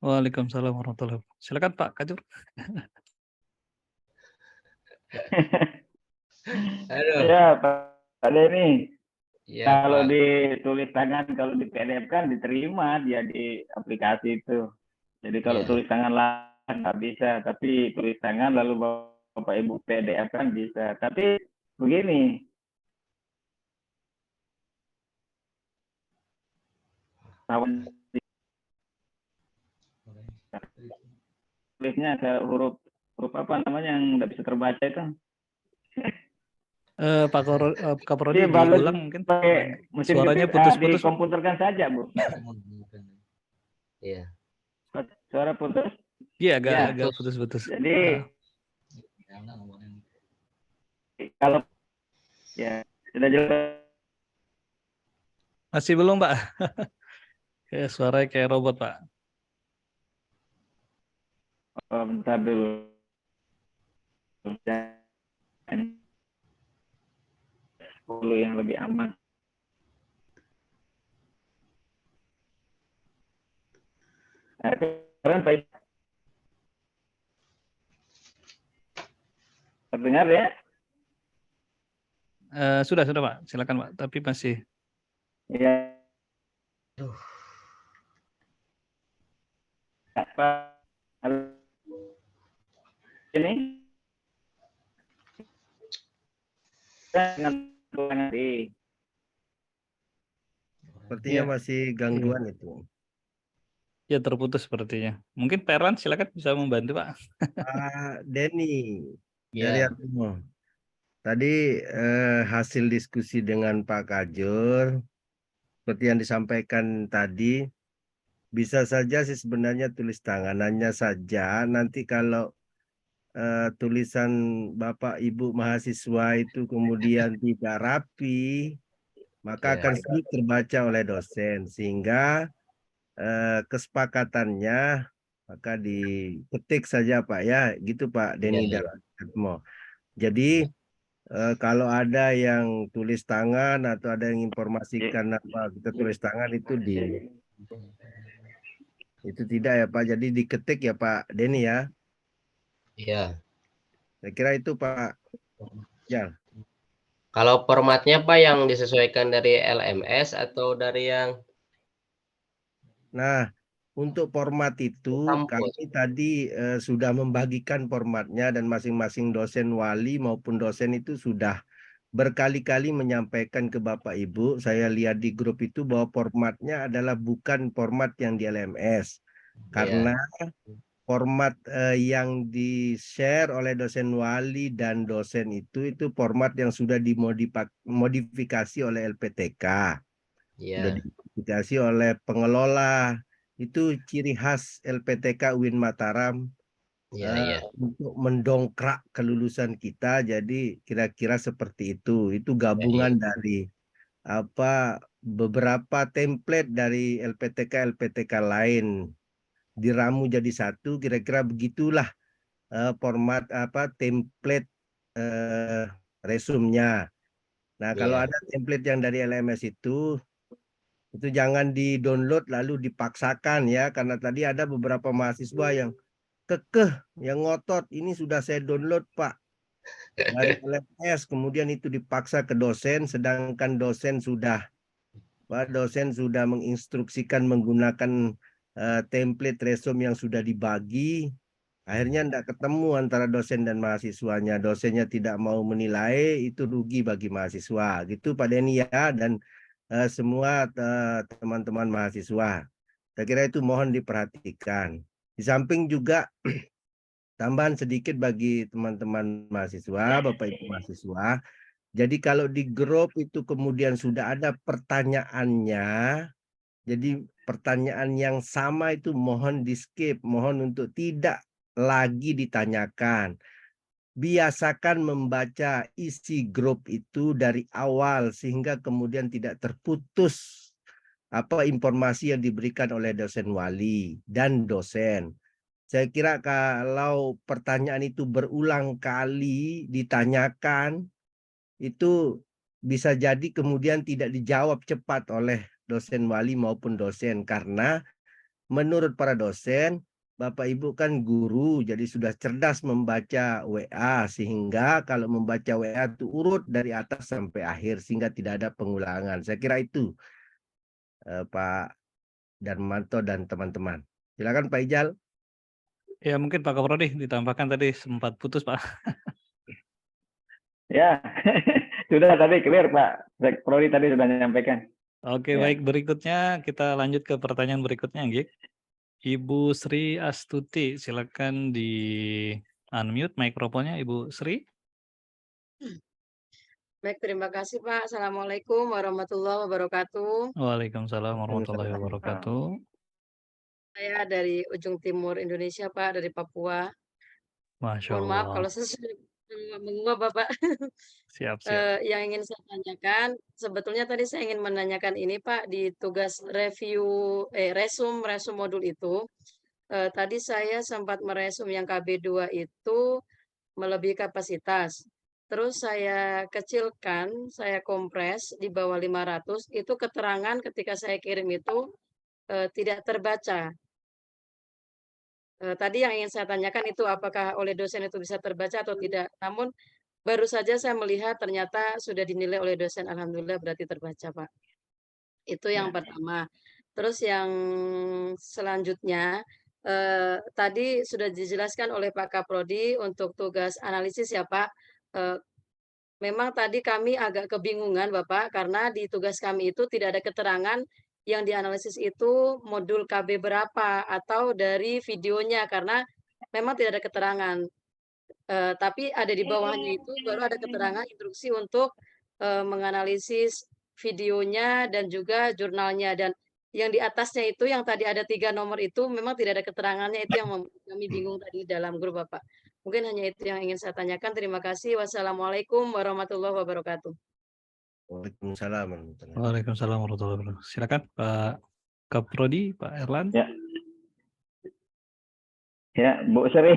[SPEAKER 2] Waalaikumsalam warahmatullahi wabarakatuh. Silakan Pak Kajur.
[SPEAKER 6] Aduh,
[SPEAKER 4] Ya, Pak Denny.
[SPEAKER 6] iya
[SPEAKER 4] Kalau
[SPEAKER 6] Pak.
[SPEAKER 4] ditulis tangan, kalau di PDF kan diterima dia di aplikasi itu. Jadi kalau
[SPEAKER 6] Iya,
[SPEAKER 4] tulis tangan lah nggak bisa, tapi tulis tangan lalu Bapak Ibu PDF kan bisa. Tapi begini, tulisnya ke huruf apa namanya yang nggak bisa terbaca itu.
[SPEAKER 2] Pak Kaprodi
[SPEAKER 4] Iya, bagus
[SPEAKER 2] diulang mungkin.
[SPEAKER 4] pakai mesin
[SPEAKER 2] Suaranya
[SPEAKER 4] ketik,
[SPEAKER 2] putus-putus, Pak.
[SPEAKER 4] dikomputerkan saja, Bu.
[SPEAKER 6] iya.
[SPEAKER 4] Suara putus.
[SPEAKER 2] Iya,
[SPEAKER 4] Ya,
[SPEAKER 2] agak putus-putus.
[SPEAKER 4] Jadi kalau ya sudah jelas.
[SPEAKER 2] Masih belum, Pak. Kayak suaranya kayak robot, Pak.
[SPEAKER 4] Oh, bentar dulu. 10 yang lebih aman. Sekarang Pak terdengar ya?
[SPEAKER 2] Sudah Pak. Silakan Pak. Tapi masih.
[SPEAKER 4] Ya. Pak, ini dengan nanti.
[SPEAKER 1] Sepertinya
[SPEAKER 2] Iya.
[SPEAKER 1] masih gangguan itu.
[SPEAKER 2] Ya terputus sepertinya. Mungkin Pak Erlan silakan bisa membantu Pak.
[SPEAKER 1] Pak Denny
[SPEAKER 6] Iya.
[SPEAKER 1] dari Atumo. Tadi hasil diskusi dengan Pak Kajur, seperti yang disampaikan tadi, bisa saja sih sebenarnya tulis tangan. Hanya saja nanti kalau tulisan Bapak Ibu mahasiswa itu kemudian tidak rapi, maka
[SPEAKER 6] Iya.
[SPEAKER 1] akan sulit terbaca oleh dosen. Sehingga kesepakatannya maka diketik saja Pak ya, gitu Pak Denny
[SPEAKER 6] Iya.
[SPEAKER 1] dan Atmo. Jadi kalau ada yang tulis tangan atau ada yang informasikan apa kita tulis tangan itu itu tidak ya Pak. Jadi diketik ya Pak Denny ya.
[SPEAKER 6] Iya.
[SPEAKER 1] Saya kira itu Pak. Ya.
[SPEAKER 6] Kalau formatnya Pak yang disesuaikan dari LMS atau dari yang
[SPEAKER 1] Nah, untuk format itu
[SPEAKER 6] kampus?
[SPEAKER 1] kami tadi sudah membagikan formatnya dan masing-masing dosen wali maupun dosen itu sudah berkali-kali menyampaikan ke Bapak Ibu. Saya lihat di grup itu bahwa formatnya adalah bukan format yang di LMS. Karena format yang di-share oleh dosen wali dan dosen itu format yang sudah dimodifikasi oleh LPTK. Sudah
[SPEAKER 6] Iya.
[SPEAKER 1] dimodifikasi oleh pengelola. Itu ciri khas LPTK UIN Mataram
[SPEAKER 6] Iya.
[SPEAKER 1] untuk mendongkrak kelulusan kita. Jadi kira-kira seperti itu. Itu gabungan dari beberapa template dari LPTK lain diramu jadi satu. Kira-kira begitulah format template resumnya. Nah, kalau
[SPEAKER 6] Iya.
[SPEAKER 1] ada template yang dari LMS itu jangan di-download lalu dipaksakan ya, karena tadi ada beberapa mahasiswa yang kekeh, yang ngotot, ini sudah saya download Pak dari LMS, kemudian itu dipaksa ke dosen, sedangkan dosen sudah menginstruksikan menggunakan template resume yang sudah dibagi. Akhirnya tidak ketemu antara dosen dan mahasiswanya. Dosennya tidak mau menilai, itu rugi bagi mahasiswa. Gitu Pak Denny ya, dan semua teman-teman mahasiswa. Saya kira itu mohon diperhatikan. Di samping juga tambahan sedikit bagi teman-teman mahasiswa, Bapak Ibu mahasiswa, Jadi kalau di grup itu kemudian sudah ada pertanyaannya, jadi pertanyaan yang sama itu mohon di-skip, mohon untuk tidak lagi ditanyakan. Biasakan membaca isi grup itu dari awal sehingga kemudian tidak terputus informasi yang diberikan oleh dosen wali dan dosen. Saya kira kalau pertanyaan itu berulang kali ditanyakan, itu bisa jadi kemudian tidak dijawab cepat oleh dosen wali maupun dosen. Karena menurut para dosen, Bapak Ibu kan guru, jadi sudah cerdas membaca WA. Sehingga kalau membaca WA itu urut dari atas sampai akhir, sehingga tidak ada pengulangan. Saya kira itu Pak Darmanto dan teman-teman. Silakan Pak Ijal.
[SPEAKER 2] Ya mungkin Pak Kaprodi ditambahkan tadi sempat putus Pak.
[SPEAKER 4] Ya, sudah tadi clear Pak. Prodi tadi sudah menyampaikan.
[SPEAKER 2] Oke,
[SPEAKER 4] Ya.
[SPEAKER 2] baik, berikutnya kita lanjut ke pertanyaan berikutnya, Gik. Ibu Sri Astuti, silakan di unmute mikrofonnya Ibu Sri.
[SPEAKER 7] Baik, terima kasih Pak. Assalamualaikum warahmatullahi wabarakatuh.
[SPEAKER 2] Waalaikumsalam warahmatullahi wabarakatuh.
[SPEAKER 7] Saya dari ujung timur Indonesia Pak, dari Papua.
[SPEAKER 2] Masya
[SPEAKER 7] Mohon maaf
[SPEAKER 2] Allah.
[SPEAKER 7] kalau saya menguap Bapak.
[SPEAKER 2] Siap, siap.
[SPEAKER 7] Yang ingin saya tanyakan, sebetulnya tadi saya ingin menanyakan ini Pak, di tugas resum modul itu. Tadi saya sempat meresum yang KB2 itu melebihi kapasitas. Terus saya kecilkan, saya kompres di bawah 500, itu keterangan ketika saya kirim itu tidak terbaca. Tadi yang ingin saya tanyakan itu apakah oleh dosen itu bisa terbaca atau tidak. Namun baru saja saya melihat ternyata sudah dinilai oleh dosen, alhamdulillah berarti terbaca Pak. Itu yang pertama. Terus yang selanjutnya, tadi sudah dijelaskan oleh Pak Kaprodi untuk tugas analisis ya Pak. Memang tadi kami agak kebingungan Bapak, karena di tugas kami itu tidak ada keterangan yang dianalisis itu modul KB berapa atau dari videonya, karena memang tidak ada keterangan. Tapi ada di bawahnya itu baru ada keterangan instruksi untuk menganalisis videonya dan juga jurnalnya. Dan yang di atasnya itu yang tadi ada 3 nomor itu memang tidak ada keterangannya, itu yang membuat kami bingung tadi dalam grup Bapak. Mungkin hanya itu yang ingin saya tanyakan. Terima kasih. Wassalamualaikum warahmatullahi wabarakatuh.
[SPEAKER 1] Waalaikumsalam warahmatullahi wabarakatuh.
[SPEAKER 2] Waalaikumsalam warahmatullahi wabarakatuh. Silakan Pak Kaprodi, Pak Erlan.
[SPEAKER 4] Ya, Bu Sri.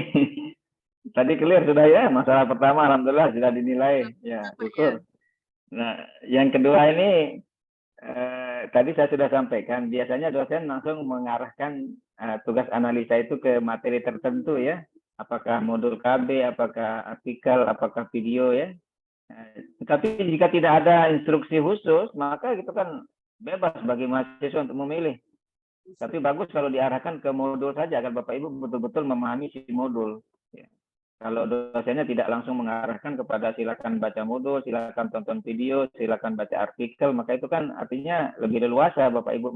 [SPEAKER 4] Tadi clear sudah ya, masalah pertama alhamdulillah sudah dinilai. Ya, syukur. Nah, yang kedua ini tadi saya sudah sampaikan, biasanya dosen langsung mengarahkan tugas analisa itu ke materi tertentu ya. Apakah modul KB, apakah artikel, apakah video ya. Tetapi jika tidak ada instruksi khusus, maka itu kan bebas bagi mahasiswa untuk memilih. Tapi bagus kalau diarahkan ke modul saja agar Bapak Ibu betul-betul memahami si modul. Ya. Kalau dosennya tidak langsung mengarahkan kepada silakan baca modul, silakan tonton video, silakan baca artikel, maka itu kan artinya lebih leluasa Bapak Ibu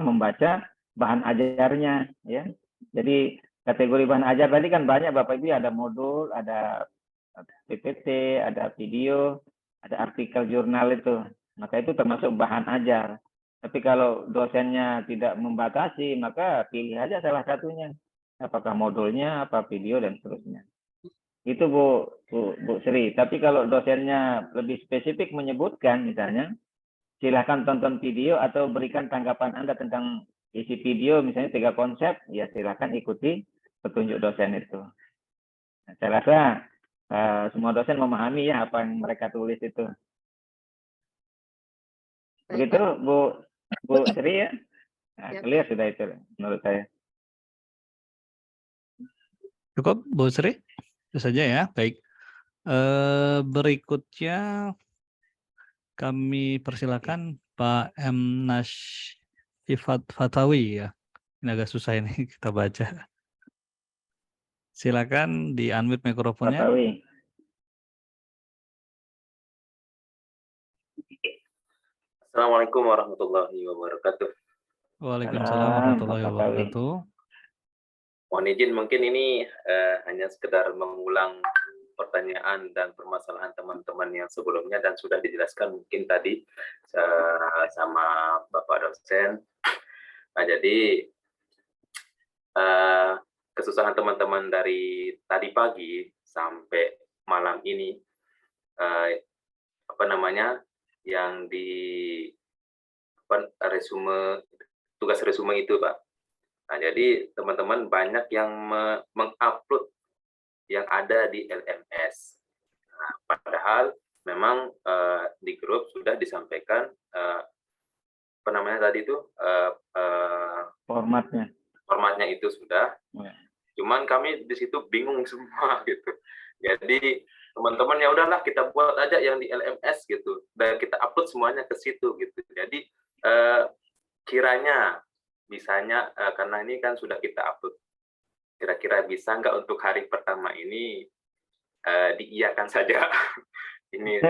[SPEAKER 4] membaca bahan ajarnya. Ya. Jadi kategori bahan ajar tadi kan banyak Bapak Ibu, ada modul, ada PPT, ada video, ada artikel jurnal itu. Maka itu termasuk bahan ajar. Tapi kalau dosennya tidak membatasi, maka pilih aja salah satunya. Apakah modulnya, apa video, dan seterusnya. Itu Bu Sri. Tapi kalau dosennya lebih spesifik menyebutkan, misalnya, silakan tonton video atau berikan tanggapan Anda tentang isi video, misalnya 3 konsep, ya silakan ikuti petunjuk dosen itu. Nah, saya rasa semua dosen memahami ya apa yang mereka tulis itu. Begitu Bu Sri ya? Nah, clear sudah itu menurut saya.
[SPEAKER 2] Cukup Bu Sri? Itu saja ya, baik. Berikutnya kami persilakan Pak M. Nashifat Fatawi ya. Ini agak susah ini kita baca. Silakan di unmute mikrofonnya.
[SPEAKER 4] Fatawi.
[SPEAKER 8] Assalamualaikum warahmatullahi wabarakatuh.
[SPEAKER 2] Waalaikumsalam warahmatullahi wabarakatuh.
[SPEAKER 8] Mohon izin mungkin ini hanya sekedar mengulang pertanyaan dan permasalahan teman-teman yang sebelumnya dan sudah dijelaskan mungkin tadi sama Bapak dosen. Nah, jadi kesusahan teman-teman dari tadi pagi sampai malam ini yang di resume, tugas resume itu, Pak. Nah, jadi teman-teman banyak yang mengupload yang ada di LMS. Nah, padahal memang di grup sudah disampaikan tadi itu formatnya itu sudah. Cuman kami di situ bingung semua gitu. Jadi teman-teman ya udahlah kita buat aja yang di LMS gitu dan kita upload semuanya ke situ gitu. Jadi kiranya bisanya karena ini kan sudah kita upload, kira-kira bisa nggak untuk hari pertama ini diiyakan saja. Ini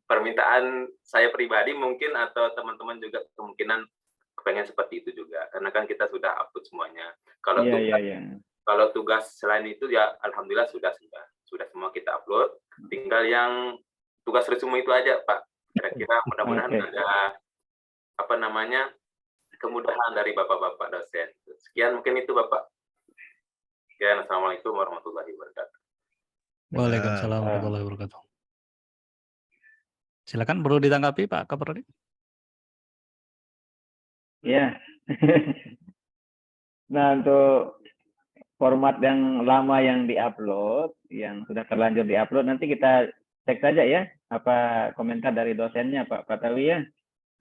[SPEAKER 8] permintaan saya pribadi mungkin, atau teman-teman juga kemungkinan pengen seperti itu juga, karena kan kita sudah upload semuanya. Kalau tugas selain itu ya alhamdulillah sudah semua kita upload. Tinggal yang tugas resume itu aja, Pak. Kira-kira mudah-mudahan ada kemudahan dari Bapak-bapak dosen. Sekian mungkin itu, Bapak. Sekian, Assalamualaikum warahmatullahi wabarakatuh.
[SPEAKER 2] Waalaikumsalam warahmatullahi wabarakatuh. Silakan perlu ditanggapi Pak Kaprodi.
[SPEAKER 9] Ya. Nah, untuk format yang lama yang diupload, yang sudah terlanjur diupload, nanti kita cek saja ya apa komentar dari dosennya Pak Patawi ya.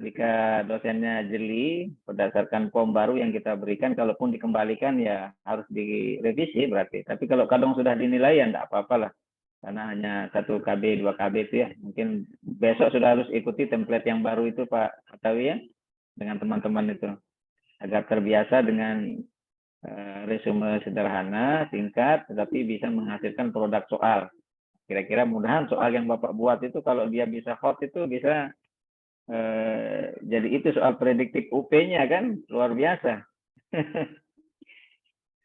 [SPEAKER 9] Jika dosennya jeli berdasarkan form baru yang kita berikan, kalaupun dikembalikan ya harus direvisi berarti. Tapi kalau kadang sudah dinilai ya enggak apa-apalah. Karena hanya 1 KB, 2 KB itu ya. Mungkin besok sudah harus ikuti template yang baru itu Pak Patawi ya, dengan teman-teman itu. Agar terbiasa dengan resume sederhana, singkat, tetapi bisa menghasilkan produk soal. Kira-kira mudahan soal yang Bapak buat itu kalau dia bisa hot itu bisa jadi itu soal prediktif UP-nya kan luar biasa.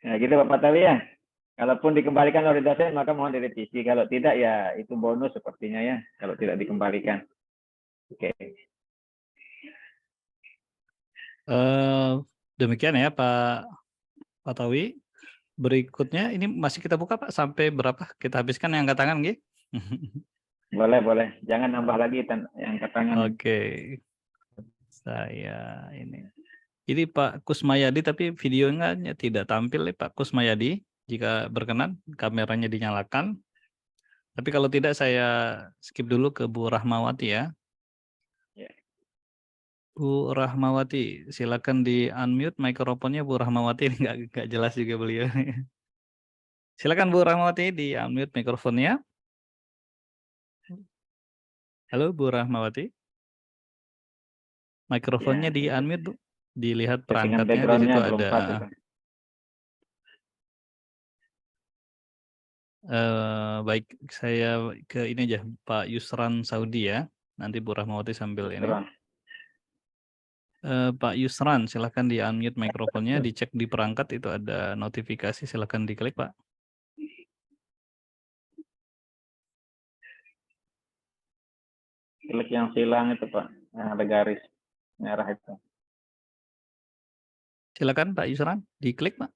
[SPEAKER 9] Nah, gitu Bapak Tawi ya. Kalaupun dikembalikan oleh dosen maka mohon direvisi. Kalau tidak ya itu bonus sepertinya ya. Kalau tidak dikembalikan. Oke.
[SPEAKER 2] Demikian ya Pak Tawi. Berikutnya ini masih kita buka Pak sampai berapa? Kita habiskan yang angkat tangan gitu.
[SPEAKER 9] Boleh. Jangan nambah lagi yang angkat tangan.
[SPEAKER 2] Oke. Saya ini. Ini Pak Kusmayadi tapi videonya tidak tampil ya Pak Kusmayadi. Jika berkenan kameranya dinyalakan. Tapi kalau tidak saya skip dulu ke Bu Rahmawati ya. Bu Rahmawati, silakan di unmute mikrofonnya Bu Rahmawati. Nggak jelas juga beliau. Silakan Bu Rahmawati di unmute mikrofonnya. Halo Bu Rahmawati. Mikrofonnya di unmute Bu. Dilihat perangkatnya di situ ada. Baik, saya ke ini aja Pak Yusran Saudi ya. Nanti Bu Rahmawati sambil ini. Pak Yusran, silakan di unmute mikrofonnya, dicek di perangkat itu ada notifikasi, silakan diklik Pak.
[SPEAKER 9] Klik yang silang itu Pak, yang ada garis merah itu.
[SPEAKER 2] Silakan Pak Yusran, diklik Pak.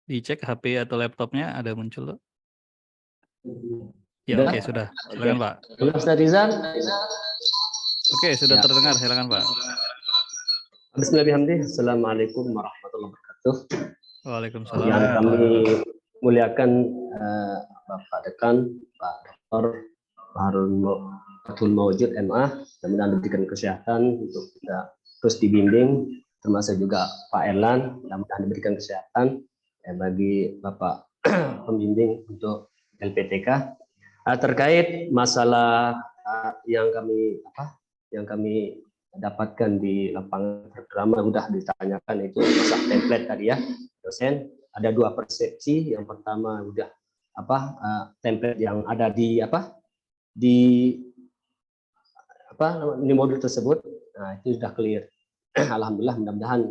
[SPEAKER 2] Dicek HP atau laptopnya ada muncul. Ya oke, sudah. Silakan Pak.
[SPEAKER 10] Ustaz Rizal.
[SPEAKER 2] Oke, sudah terdengar, silakan Pak.
[SPEAKER 10] Bismillahirrahmanirrahim. Assalamualaikum warahmatullahi wabarakatuh.
[SPEAKER 2] Waalaikumsalam.
[SPEAKER 10] Yang kami muliakan Bapak Dekan, Pak Dr. Harun Mawjud MA, mudah-mudahan diberikan kesehatan untuk kita terus dibimbing, termasuk juga Pak Erlan, mudah-mudahan diberikan kesehatan bagi Bapak pembimbing untuk LPTK. Terkait masalah yang kami dapatkan di lapangan drama sudah ditanyakan itu masalah template tadi ya dosen. Ada 2 persepsi. Yang pertama udah template yang ada di modul tersebut, nah itu sudah clear. Alhamdulillah, mudah-mudahan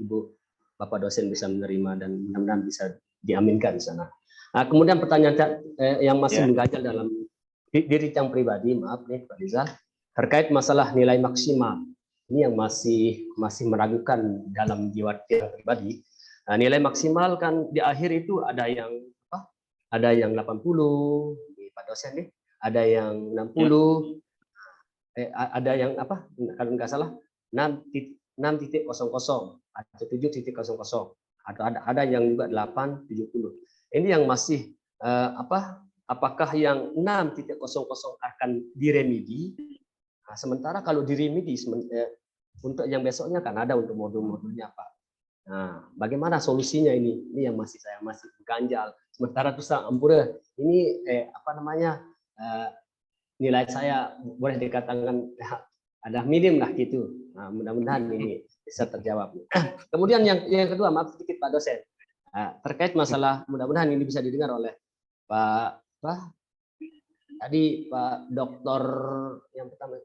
[SPEAKER 10] Ibu Bapak dosen bisa menerima dan mudah-mudahan bisa diaminkan di sana. Nah, kemudian pertanyaan yang masih
[SPEAKER 9] Ya.
[SPEAKER 10] mengganjal dalam diri yang pribadi, maaf nih Pak Rizal, terkait masalah nilai maksimal. Ini yang masih meragukan dalam jiwa yang pribadi. Nah, nilai maksimal kan di akhir itu ada yang apa? Ada yang 80 di Pak dosen nih, ada yang 60, ada yang apa? Kalau nggak salah 6.00 atau 7.00. Ada yang juga 8.70. Ini yang masih apa? Apakah yang 6.00 akan diremedi? Nah, sementara kalau diremedi untuk yang besoknya kan ada untuk modul-modulnya Pak. Nah, bagaimana solusinya ini? Ini yang saya masih ganjal. Sementara tuh ampura ini apa namanya nilai saya boleh dikatakan ada minim lah gitu. Nah, mudah-mudahan ini bisa terjawab. Kemudian yang kedua, maaf sedikit Pak dosen, terkait masalah, mudah-mudahan ini bisa didengar oleh Pak tadi Pak Doktor yang pertama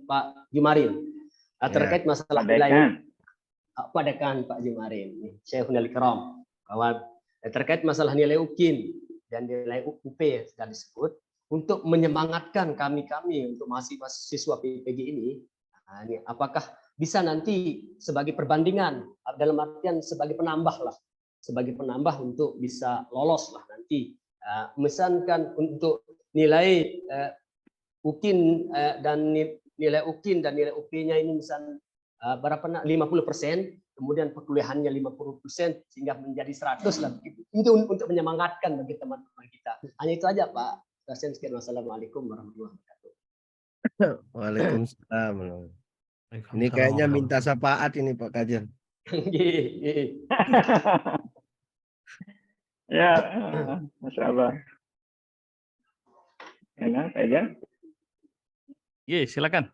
[SPEAKER 10] Pak Jumarin, terkait masalah nilai Pak Dekan Pak Jumarin, Syekhul Ikram, bahwa terkait masalah nilai UKIN dan nilai UP yang sudah disebut, untuk menyemangatkan kami untuk mahasiswa PPG ini, apakah bisa nanti sebagai perbandingan, dalam artian sebagai penambah untuk bisa lolos lah nanti, misalkan untuk nilai UKIN dan nilai UKIN dan nilai UP-nya ini misal berapa 50%, kemudian perkuliahannya 50%, sehingga menjadi 100 lah. Itu untuk menyemangatkan bagi teman-teman kita. Hanya itu aja Pak dosen. Sekian, wassalamualaikum warahmatullahi wabarakatuh.
[SPEAKER 1] Waalaikumsalam. Ini kayaknya minta syafaat ini Pak Kajen.
[SPEAKER 9] Ya, Masya Allah. Enak aja.
[SPEAKER 2] Iya, silakan.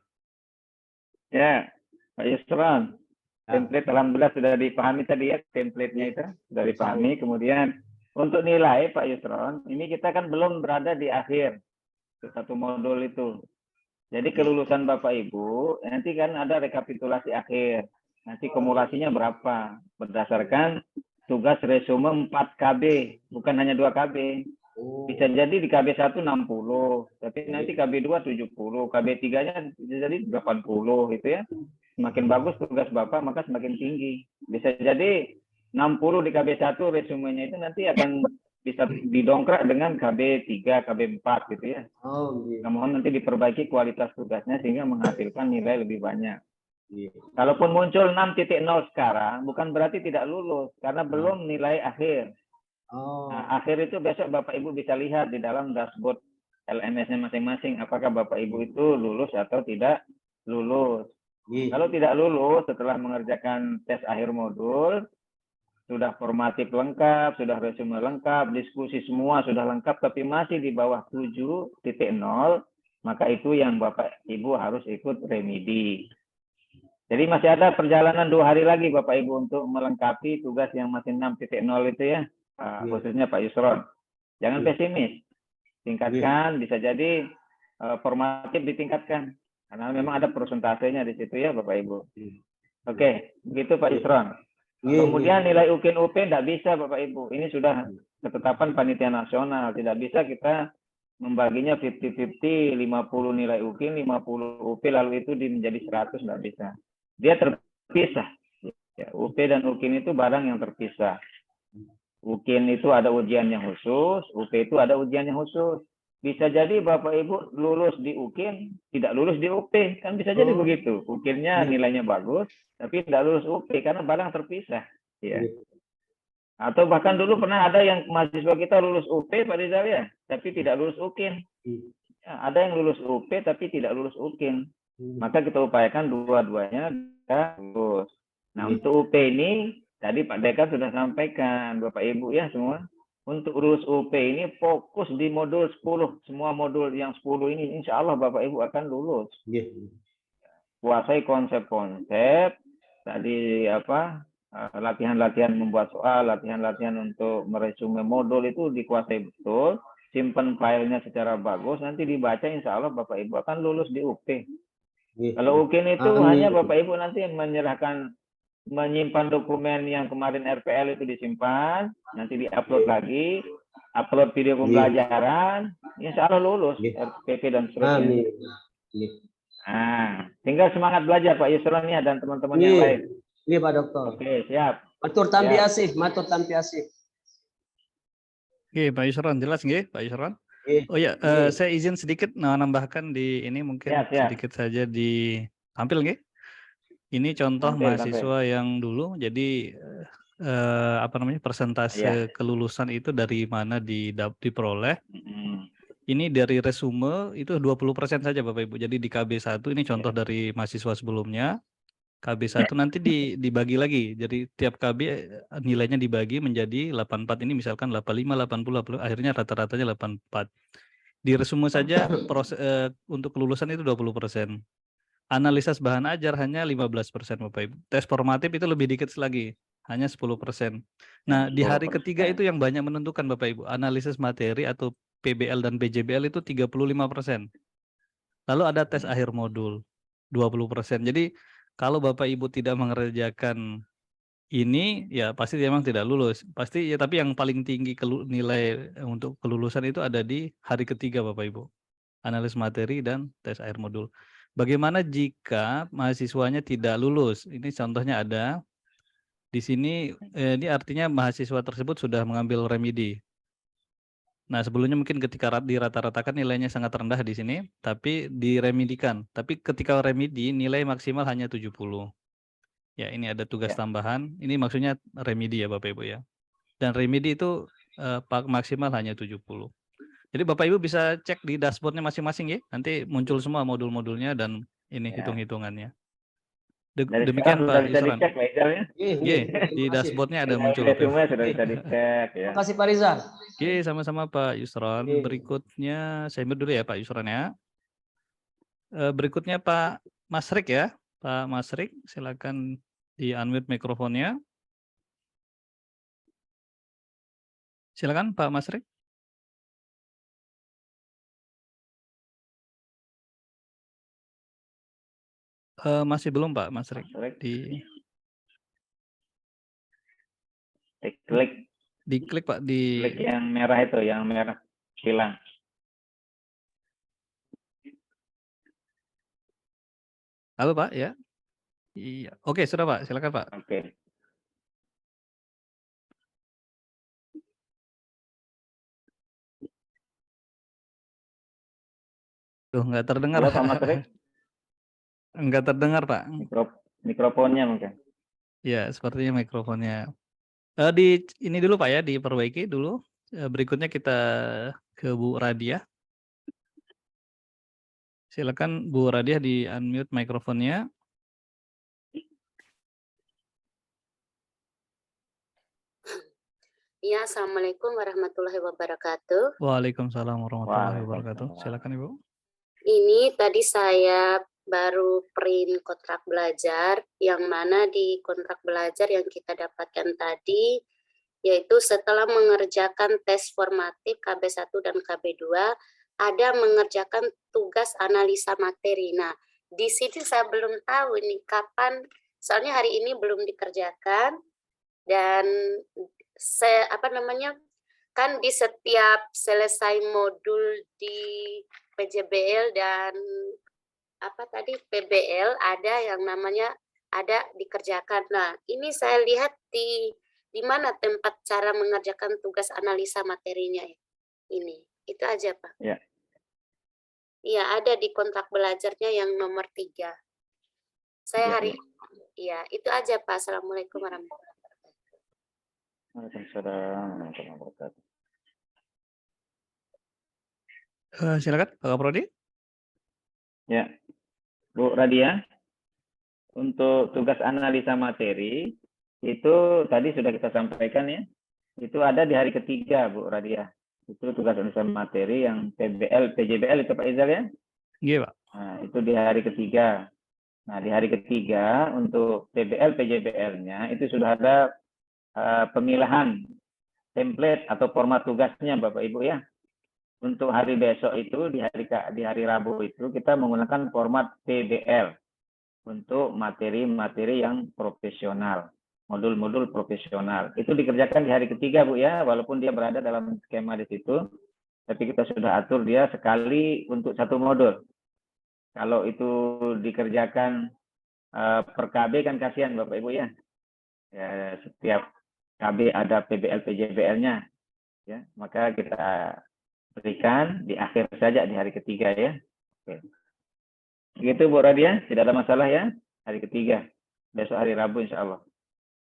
[SPEAKER 9] Ya, Pak Yusron. Template alhamdulillah sudah dipahami tadi ya, template-nya itu sudah dipahami. Kemudian untuk nilai Pak Yusron, ini kita kan belum berada di akhir satu modul itu. Jadi kelulusan Bapak Ibu nanti kan ada rekapitulasi akhir. Nanti kumulasinya berapa berdasarkan tugas resume 4 KB, bukan hanya 2 KB. Bisa jadi di KB1 60, tapi nanti KB2 70, KB3-nya jadi 80 gitu ya. Semakin bagus tugas Bapak maka semakin tinggi. Bisa jadi 60 di KB1 resumenya itu nanti akan bisa didongkrak dengan KB3, KB4 gitu ya. Namun nanti diperbaiki kualitas tugasnya sehingga menghasilkan nilai lebih banyak. Kalaupun muncul 6.0 sekarang, bukan berarti tidak lulus, karena belum nilai akhir. Nah, akhir itu besok Bapak Ibu bisa lihat di dalam dashboard LMS-nya masing-masing, apakah Bapak Ibu itu lulus atau tidak lulus. Kalau tidak lulus setelah mengerjakan tes akhir modul, sudah formatif lengkap, sudah resume lengkap, diskusi semua sudah lengkap, tapi masih di bawah 7.0, maka itu yang Bapak Ibu harus ikut remedi. Jadi masih ada perjalanan 2 hari lagi Bapak Ibu untuk melengkapi tugas yang masih 6.0 itu ya, khususnya Pak Yusron. Jangan pesimis, tingkatkan, bisa jadi formatif ditingkatkan, karena memang ada persentasenya di situ ya Bapak Ibu. Oke, begitu Pak Yusron. Kemudian nilai UKIN UP tidak bisa Bapak Ibu, ini sudah ketetapan panitia nasional, tidak bisa kita membaginya 50-50, 50 nilai UKIN, 50 UP, lalu itu menjadi 100, tidak bisa. Dia terpisah. Ya, UP dan UKIN itu barang yang terpisah. UKIN itu ada ujiannya khusus, UP itu ada ujiannya khusus. Bisa jadi Bapak Ibu lulus di UKIN, tidak lulus di UP, kan bisa jadi begitu. UKIN-nya nilainya bagus, tapi tidak lulus UP karena barang terpisah. Ya. Atau bahkan dulu pernah ada yang mahasiswa kita lulus UP Pak Rizal ya, tapi tidak lulus UKIN. Ya, ada yang lulus UP tapi tidak lulus UKIN. Maka kita upayakan dua-duanya lulus. Nah, untuk UP ini tadi Pak Dekan sudah sampaikan, Bapak Ibu ya semua, untuk lulus UP ini fokus di modul 10. Semua modul yang 10 ini insya Allah Bapak Ibu akan lulus. Kuasai konsep-konsep, tadi apa, latihan-latihan membuat soal, latihan-latihan untuk meresume modul itu dikuasai betul, simpan filenya secara bagus, nanti dibaca insya Allah Bapak Ibu akan lulus di UP. Kalau UKIN itu hanya Bapak Ibu nanti menyimpan dokumen yang kemarin RPL itu disimpan, nanti diupload lagi, upload video pembelajaran, insya Allah lulus RPP dan seterusnya.
[SPEAKER 10] Amin.
[SPEAKER 9] Nah, tinggal semangat belajar Pak Yusron ya dan teman-teman yang lain.
[SPEAKER 10] Iya Pak Dokter.
[SPEAKER 9] Oke, siap.
[SPEAKER 10] Matur tampi asih, matur tampi asih.
[SPEAKER 2] Oke, Pak Yusron, jelas nggih, Pak Yusron? Oh ya, saya izin sedikit nambahkan di ini mungkin sedikit saja ditampil nggih. Ini contoh mahasiswa yang dulu, jadi apa namanya persentase kelulusan itu dari mana diperoleh. Ini dari resume itu 20% saja Bapak Ibu. Jadi di KB1 ini contoh dari mahasiswa sebelumnya. KB1 nanti dibagi lagi. Jadi tiap KB nilainya dibagi menjadi 84, ini misalkan 85, 80, akhirnya rata-ratanya 84. Di resume saja untuk kelulusan itu 20%. Analisis bahan ajar hanya 15% Bapak Ibu. Tes formatif itu lebih dikit lagi, hanya 10%. Nah, di hari ketiga itu yang banyak menentukan Bapak Ibu. Analisis materi atau PBL dan PJBL itu 35%. Lalu ada tes akhir modul 20%. Jadi kalau Bapak Ibu tidak mengerjakan ini, ya pasti memang tidak lulus. Pasti ya, tapi yang paling tinggi nilai untuk kelulusan itu ada di hari ketiga Bapak Ibu. Analisis materi dan tes akhir modul. Bagaimana jika mahasiswanya tidak lulus? Ini contohnya ada di sini. Ini artinya mahasiswa tersebut sudah mengambil remedi. Nah, sebelumnya mungkin ketika dirata-ratakan nilainya sangat rendah di sini, tapi diremedikan. Tapi ketika remedi nilai maksimal hanya 70. Ya, ini ada tugas tambahan. Ini maksudnya remedi ya Bapak Ibu ya. Dan remedi itu maksimal hanya 70. Jadi Bapak Ibu bisa cek di dashboardnya masing-masing ya. Nanti muncul semua modul-modulnya dan ini hitung-hitungannya. Demikian Pak Yusron. Di dashboardnya ada muncul.
[SPEAKER 9] Semua sudah bisa dicek ya.
[SPEAKER 10] Terima kasih Pak Rizal.
[SPEAKER 2] Oke, sama-sama Pak Yusron. Berikutnya saya mute dulu ya Pak Yusron ya. Berikutnya Pak Masrik ya. Pak Masrik, silakan di unmute mikrofonnya. Silakan Pak Masrik. Masih belum Pak Masrik. Diklik Pak di.
[SPEAKER 9] Klik yang merah itu, yang merah hilang.
[SPEAKER 2] Halo Pak ya. Iya. Oke, sudah Pak. Silakan Pak.
[SPEAKER 9] Oke.
[SPEAKER 2] Tuh, nggak terdengar.
[SPEAKER 9] Halo Pak Masrik.
[SPEAKER 2] Nggak terdengar Pak.
[SPEAKER 9] Mikrofonnya mungkin.
[SPEAKER 2] Ya, sepertinya mikrofonnya. Ini dulu Pak ya, diperbaiki dulu. Berikutnya kita ke Bu Radia. Silakan Bu Radia di unmute mikrofonnya.
[SPEAKER 11] Ya, Assalamualaikum warahmatullahi wabarakatuh.
[SPEAKER 2] Waalaikumsalam warahmatullahi wabarakatuh. Silakan Ibu.
[SPEAKER 11] Ini tadi saya baru print kontrak belajar, yang mana di kontrak belajar yang kita dapatkan tadi, yaitu setelah mengerjakan tes formatif KB1 dan KB2, ada mengerjakan tugas analisa materi. Nah, di sini saya belum tahu nih kapan, soalnya hari ini belum dikerjakan, dan kan di setiap selesai modul di PJBL dan PBL ada yang namanya ada dikerjakan. Nah, ini saya lihat di mana tempat cara mengerjakan tugas analisa materinya ini. Itu aja Pak.
[SPEAKER 9] Ya.
[SPEAKER 11] Iya, ada di kontrak belajarnya yang nomor 3. Saya iya, itu aja Pak. Assalamualaikum warahmatullahi wabarakatuh.
[SPEAKER 9] Waalaikumsalam warahmatullahi wabarakatuh.
[SPEAKER 2] Silakan Pak Kaprodi.
[SPEAKER 9] Ya, Bu Radia, untuk tugas analisa materi itu tadi sudah kita sampaikan ya, itu ada di hari ketiga Bu Radia. Itu tugas analisa materi yang PBL, PJBL itu Pak Izal ya?
[SPEAKER 2] Iya Pak.
[SPEAKER 9] Nah, itu di hari ketiga. Nah, di hari ketiga untuk PBL, PJBL-nya itu sudah ada pemilahan template atau format tugasnya Bapak Ibu ya. Untuk hari besok itu di hari Rabu itu kita menggunakan format PBL untuk materi-materi yang profesional. modul-modul profesional. Itu dikerjakan di hari ketiga, Bu ya, walaupun dia berada dalam skema di situ, tapi kita sudah atur dia sekali untuk satu modul. Kalau itu dikerjakan per KB kan kasihan Bapak Ibu ya. Ya, setiap KB ada PBL PJBL-nya ya, maka kita berikan di akhir saja di hari ketiga ya. Oke. Begitu Bu Radia, tidak ada masalah ya. Hari ketiga, besok hari Rabu insya Allah.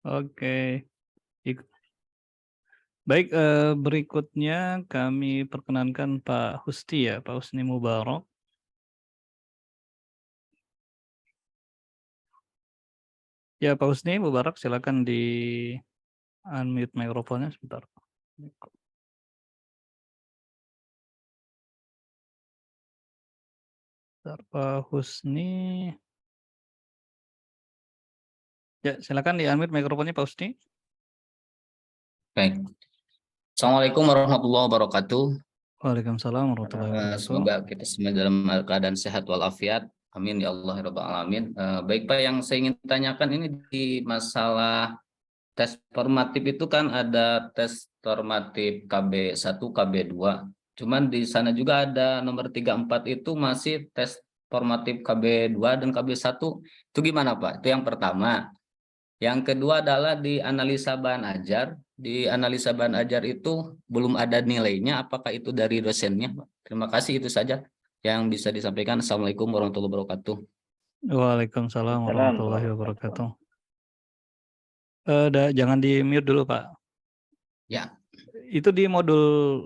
[SPEAKER 2] Oke. Baik, berikutnya kami perkenankan Pak Husni ya, Pak Husni Mubarak. Ya, Pak Husni Mubarak, silakan di unmute mikrofonnya sebentar. Sebentar, Pak Husni. Ya, silakan di unmute mikrofonnya Pak Husni.
[SPEAKER 12] Baik. Assalamualaikum warahmatullahi wabarakatuh.
[SPEAKER 2] Waalaikumsalam warahmatullahi wabarakatuh.
[SPEAKER 12] Semoga kita semua dalam keadaan sehat walafiat. Amin ya Allah ya Rabbal Alamin. Baik Pak, yang saya ingin tanyakan ini di masalah tes formatif itu kan ada tes formatif KB1, KB2. Cuman di sana juga ada nomor 34 itu masih tes formatif KB2 dan KB1. Itu gimana Pak? Itu yang pertama. Yang kedua adalah di analisa bahan ajar. Di analisa bahan ajar itu belum ada nilainya. Apakah itu dari dosennya Pak? Terima kasih, itu saja yang bisa disampaikan. Assalamualaikum warahmatullahi wabarakatuh.
[SPEAKER 2] Waalaikumsalam warahmatullahi wabarakatuh. Jangan di mute dulu Pak.
[SPEAKER 12] Ya.
[SPEAKER 2] Itu di modul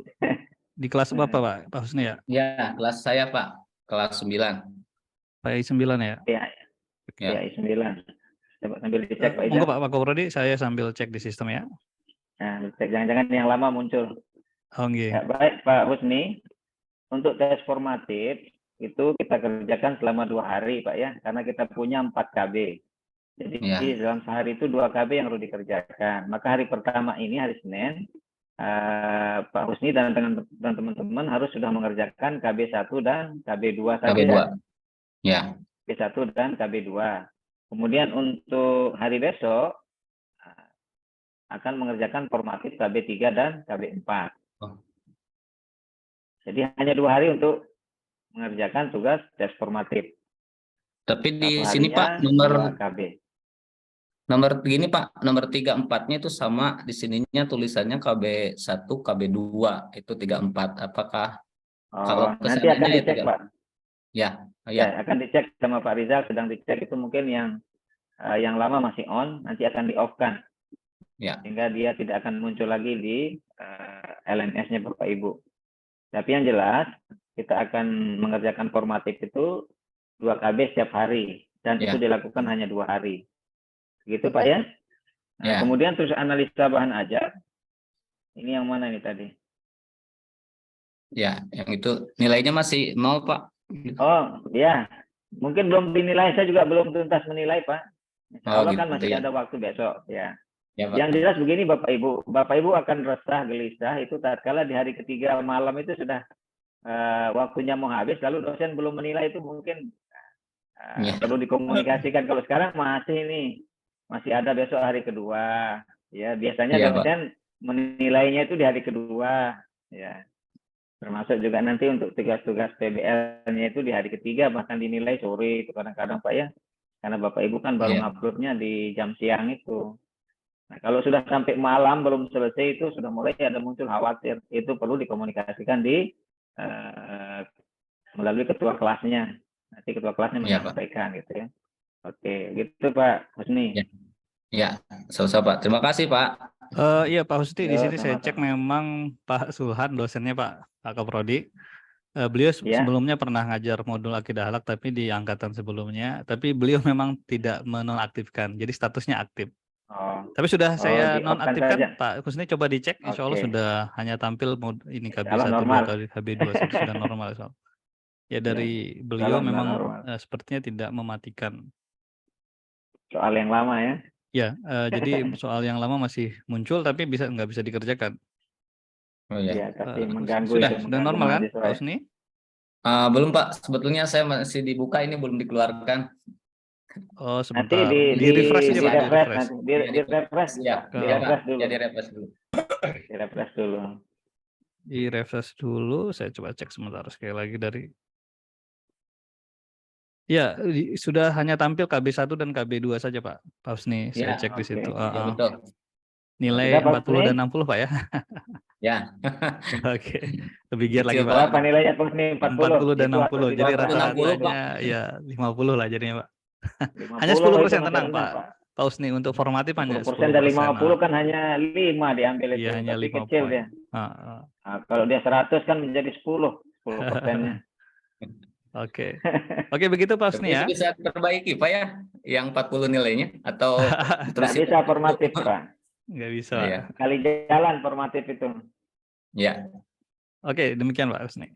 [SPEAKER 2] di kelas apa Pak? Pak Husni ya?
[SPEAKER 12] Ya, kelas saya Pak, kelas 9.
[SPEAKER 2] PI 9 ya?
[SPEAKER 9] Iya,
[SPEAKER 12] Ya.
[SPEAKER 9] PI 9. Coba sambil dicek Pak Ida.
[SPEAKER 2] Monggo Pak Koprodi, saya sambil cek di sistem ya.
[SPEAKER 9] Nah, dicek jangan-jangan yang lama muncul.
[SPEAKER 2] Oh, nggih.
[SPEAKER 9] Ya, baik Pak Husni. Untuk tes formatif itu kita kerjakan selama 2 hari Pak ya, karena kita punya 4 KB. Jadi dalam sehari itu 2 KB yang perlu dikerjakan. Maka hari pertama ini, hari Senin, Pak Husni dan teman-teman harus sudah mengerjakan KB1 dan KB2 saja.
[SPEAKER 12] KB2. Ya.
[SPEAKER 9] KB1 dan KB2. Kemudian untuk hari besok akan mengerjakan formatif KB3 dan KB4. Jadi hanya 2 hari untuk mengerjakan tugas tes formatif.
[SPEAKER 12] Tapi di sini Pak nomor gini Pak, nomor 34-nya itu sama, di sininya tulisannya KB1, KB2 itu 34. Apakah kalau
[SPEAKER 9] nanti akan dicek Pak?
[SPEAKER 12] Ya,
[SPEAKER 9] akan dicek sama Pak Rizal, sedang dicek itu mungkin yang lama masih on, nanti akan di-off-kan.
[SPEAKER 12] Ya.
[SPEAKER 9] Sehingga dia tidak akan muncul lagi di LMS-nya Bapak Ibu. Tapi yang jelas, kita akan mengerjakan formatif itu 2 KB setiap hari. Dan itu dilakukan hanya 2 hari. Begitu Pak ya? Nah, kemudian terus analisa bahan ajar. Ini yang mana ini tadi?
[SPEAKER 12] Ya, yang itu nilainya masih 0 Pak.
[SPEAKER 9] Oh, ya. Mungkin belum dinilai, saya juga belum tuntas menilai Pak. Kalau kan masih ada waktu besok ya. Yang jelas begini Bapak Ibu akan resah gelisah itu tatkala di hari ketiga malam itu sudah waktunya mau habis, lalu dosen belum menilai, itu mungkin perlu dikomunikasikan. Kalau sekarang masih ada besok hari kedua, ya biasanya dosen menilainya itu di hari kedua, ya. Termasuk juga nanti untuk tugas-tugas PBL-nya itu di hari ketiga, bahkan dinilai sore itu kadang-kadang Pak ya, karena Bapak Ibu kan baru nguploadnya di jam siang itu. Nah, kalau sudah sampai malam belum selesai itu sudah mulai ada muncul khawatir. Itu perlu dikomunikasikan melalui ketua kelasnya. Nanti ketua kelasnya menyampaikan gitu ya. Oke, gitu Pak Husni.
[SPEAKER 12] Ya, sama-sama Pak. Terima kasih Pak.
[SPEAKER 2] Iya Pak Husni, di sini saya cek memang Pak Sulhan dosennya Pak Kaprodi. Beliau sebelumnya pernah ngajar modul akidah akhlak tapi di angkatan sebelumnya, tapi beliau memang tidak menonaktifkan. Jadi statusnya aktif. Tapi sudah saya nonaktifkan Pak Husni, coba dicek, insya Allah sudah hanya tampil ini KB1, 2, KB2 sudah normal. Ya dari beliau memang sepertinya tidak mematikan.
[SPEAKER 9] Soal yang lama ya?
[SPEAKER 2] Ya, jadi soal yang lama masih muncul tapi nggak bisa dikerjakan.
[SPEAKER 12] Oh ya.
[SPEAKER 9] Tapi mengganggu
[SPEAKER 2] sudah normal kan Pak Husni?
[SPEAKER 12] Belum Pak, sebetulnya saya masih dibuka, ini belum dikeluarkan.
[SPEAKER 2] Oh,
[SPEAKER 9] Nanti
[SPEAKER 2] sebentar. Di refresh aja, Pak, di
[SPEAKER 9] refresh
[SPEAKER 2] refresh.
[SPEAKER 9] nanti di refresh
[SPEAKER 12] Ya,
[SPEAKER 9] di
[SPEAKER 12] ya, Pak.
[SPEAKER 9] refresh dulu.
[SPEAKER 12] Ya, di refresh dulu.
[SPEAKER 9] Di refresh dulu.
[SPEAKER 2] Di refresh dulu, saya coba cek sebentar sekali lagi dari. Ya, sudah hanya tampil KB1 dan KB2 saja, Pak. Pak Husni, saya
[SPEAKER 12] Ya,
[SPEAKER 2] cek di
[SPEAKER 9] oke.
[SPEAKER 2] situ.
[SPEAKER 12] ya betul.
[SPEAKER 2] Nilai
[SPEAKER 9] Sudah, Pak
[SPEAKER 2] 40 dan
[SPEAKER 9] Husni?
[SPEAKER 2] 60, Pak ya.
[SPEAKER 12] Ya.
[SPEAKER 2] Oke. Lebih giat lagi,
[SPEAKER 12] Kecil
[SPEAKER 2] Pak.
[SPEAKER 9] Berapa nilainya Pak Husni?
[SPEAKER 2] 40 dan
[SPEAKER 9] Itu harus
[SPEAKER 2] 60.
[SPEAKER 9] di
[SPEAKER 2] Jadi
[SPEAKER 9] bawah
[SPEAKER 12] 60,
[SPEAKER 2] rata-ratanya ya 50 lah jadinya, Pak.
[SPEAKER 9] 50
[SPEAKER 2] Hanya
[SPEAKER 9] itu
[SPEAKER 2] 10%
[SPEAKER 9] masih
[SPEAKER 2] tenang,
[SPEAKER 9] rendah,
[SPEAKER 2] Pak. Pak Husni, untuk formatif hanya
[SPEAKER 9] 10% dari
[SPEAKER 2] 10%.
[SPEAKER 9] 50 kan hanya 5 diambil itu,
[SPEAKER 2] Iya, hanya
[SPEAKER 9] tapi
[SPEAKER 2] 5
[SPEAKER 9] kecil
[SPEAKER 2] poin.
[SPEAKER 9] dia. Nah, kalau dia 100 kan menjadi 10%-nya.
[SPEAKER 2] Oke. Oke, begitu Pak Husni
[SPEAKER 12] Tapi
[SPEAKER 2] ya.
[SPEAKER 12] bisa terbaiki Pak ya, yang 40 nilainya atau
[SPEAKER 9] Nggak bisa formatif, Pak.
[SPEAKER 2] Nggak bisa.
[SPEAKER 12] Iya.
[SPEAKER 9] Kali jalan formatif itu.
[SPEAKER 12] Ya.
[SPEAKER 2] Oke, demikian Pak Husni.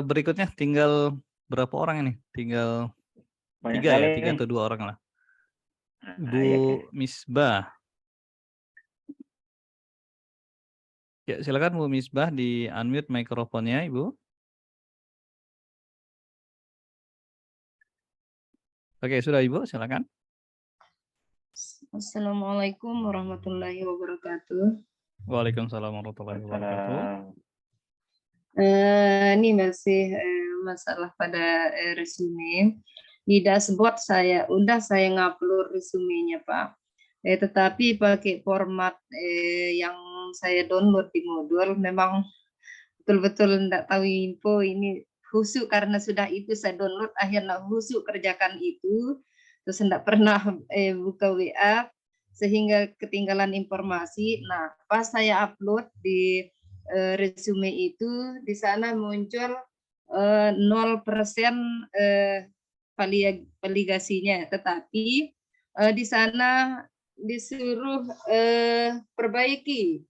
[SPEAKER 2] Berikutnya tinggal berapa orang ini? Tinggal
[SPEAKER 9] Banyak
[SPEAKER 2] 3 ya,
[SPEAKER 9] kali
[SPEAKER 2] 3
[SPEAKER 9] nih.
[SPEAKER 2] atau 2 orang lah.
[SPEAKER 9] Nah, iya,
[SPEAKER 2] Bu Misbah. Ya, silakan Bu Misbah di unmute mikrofonnya, Ibu. Oke, sudah Ibu, silakan.
[SPEAKER 13] Assalamualaikum warahmatullahi wabarakatuh.
[SPEAKER 2] Waalaikumsalam warahmatullahi wabarakatuh.
[SPEAKER 13] Ini masih masalah pada resume. Di dashboard saya ngupload resumenya, Pak. Tetapi pakai format yang saya download di modul, memang betul-betul enggak tahu info ini khusyuk karena sudah itu saya download, akhirnya khusyuk kerjakan itu, terus enggak pernah buka WA sehingga ketinggalan informasi. Nah, pas saya upload di resume itu, di sana muncul 0% valigasinya, tetapi di sana disuruh perbaiki.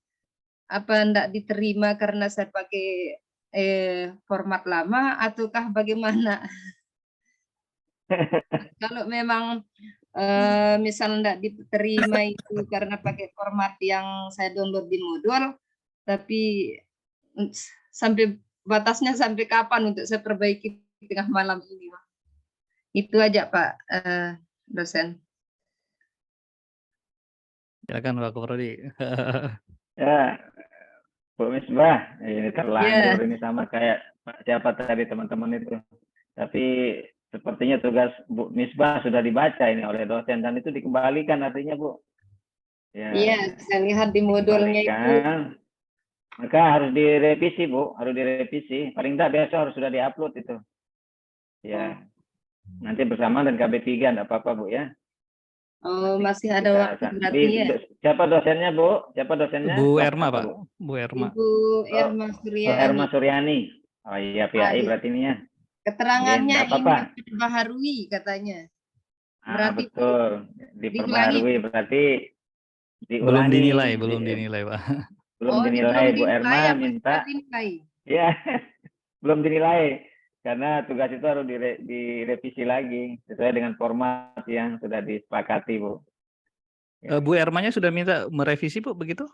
[SPEAKER 13] Apa enggak diterima karena saya pakai format lama ataukah bagaimana? Kalau memang misal enggak diterima itu karena pakai format yang saya download di modul, tapi sampai batasnya sampai kapan untuk saya perbaiki tengah malam ini? Itu aja Pak dosen.
[SPEAKER 2] Silakan Pak Koprodi.
[SPEAKER 9] Ya, Bu Misbah, ini terlanjur ini sama kayak siapa tadi teman-teman itu. Tapi sepertinya tugas Bu Misbah sudah dibaca ini oleh dosen dan itu dikembalikan artinya Bu. Ya,
[SPEAKER 13] iya, saya lihat di modulnya itu.
[SPEAKER 9] Maka harus direvisi Bu, harus direvisi. Paling tidak besok harus sudah diupload itu. Ya, nanti bersama dan KB3 enggak apa-apa Bu ya.
[SPEAKER 13] Oh, masih ada waktu berarti ya.
[SPEAKER 9] Siapa dosennya Bu? Siapa dosennya?
[SPEAKER 2] Bu Erma Pak. Bu Erma.
[SPEAKER 13] Ibu Erma Suryani.
[SPEAKER 9] Erma Suryani. Oh iya, PAI berarti ini ya.
[SPEAKER 13] Keterangannya ini diperbaharui katanya.
[SPEAKER 9] Berarti betul. Diperbaharui berarti diulangi.
[SPEAKER 2] Belum dinilai Pak.
[SPEAKER 9] Belum dinilai. Bu Erma minta. Ya, belum dinilai. Karena tugas itu harus direvisi lagi sesuai dengan format yang sudah disepakati, Bu.
[SPEAKER 2] Ya. Bu Ermanya sudah minta merevisi, Bu, begitu?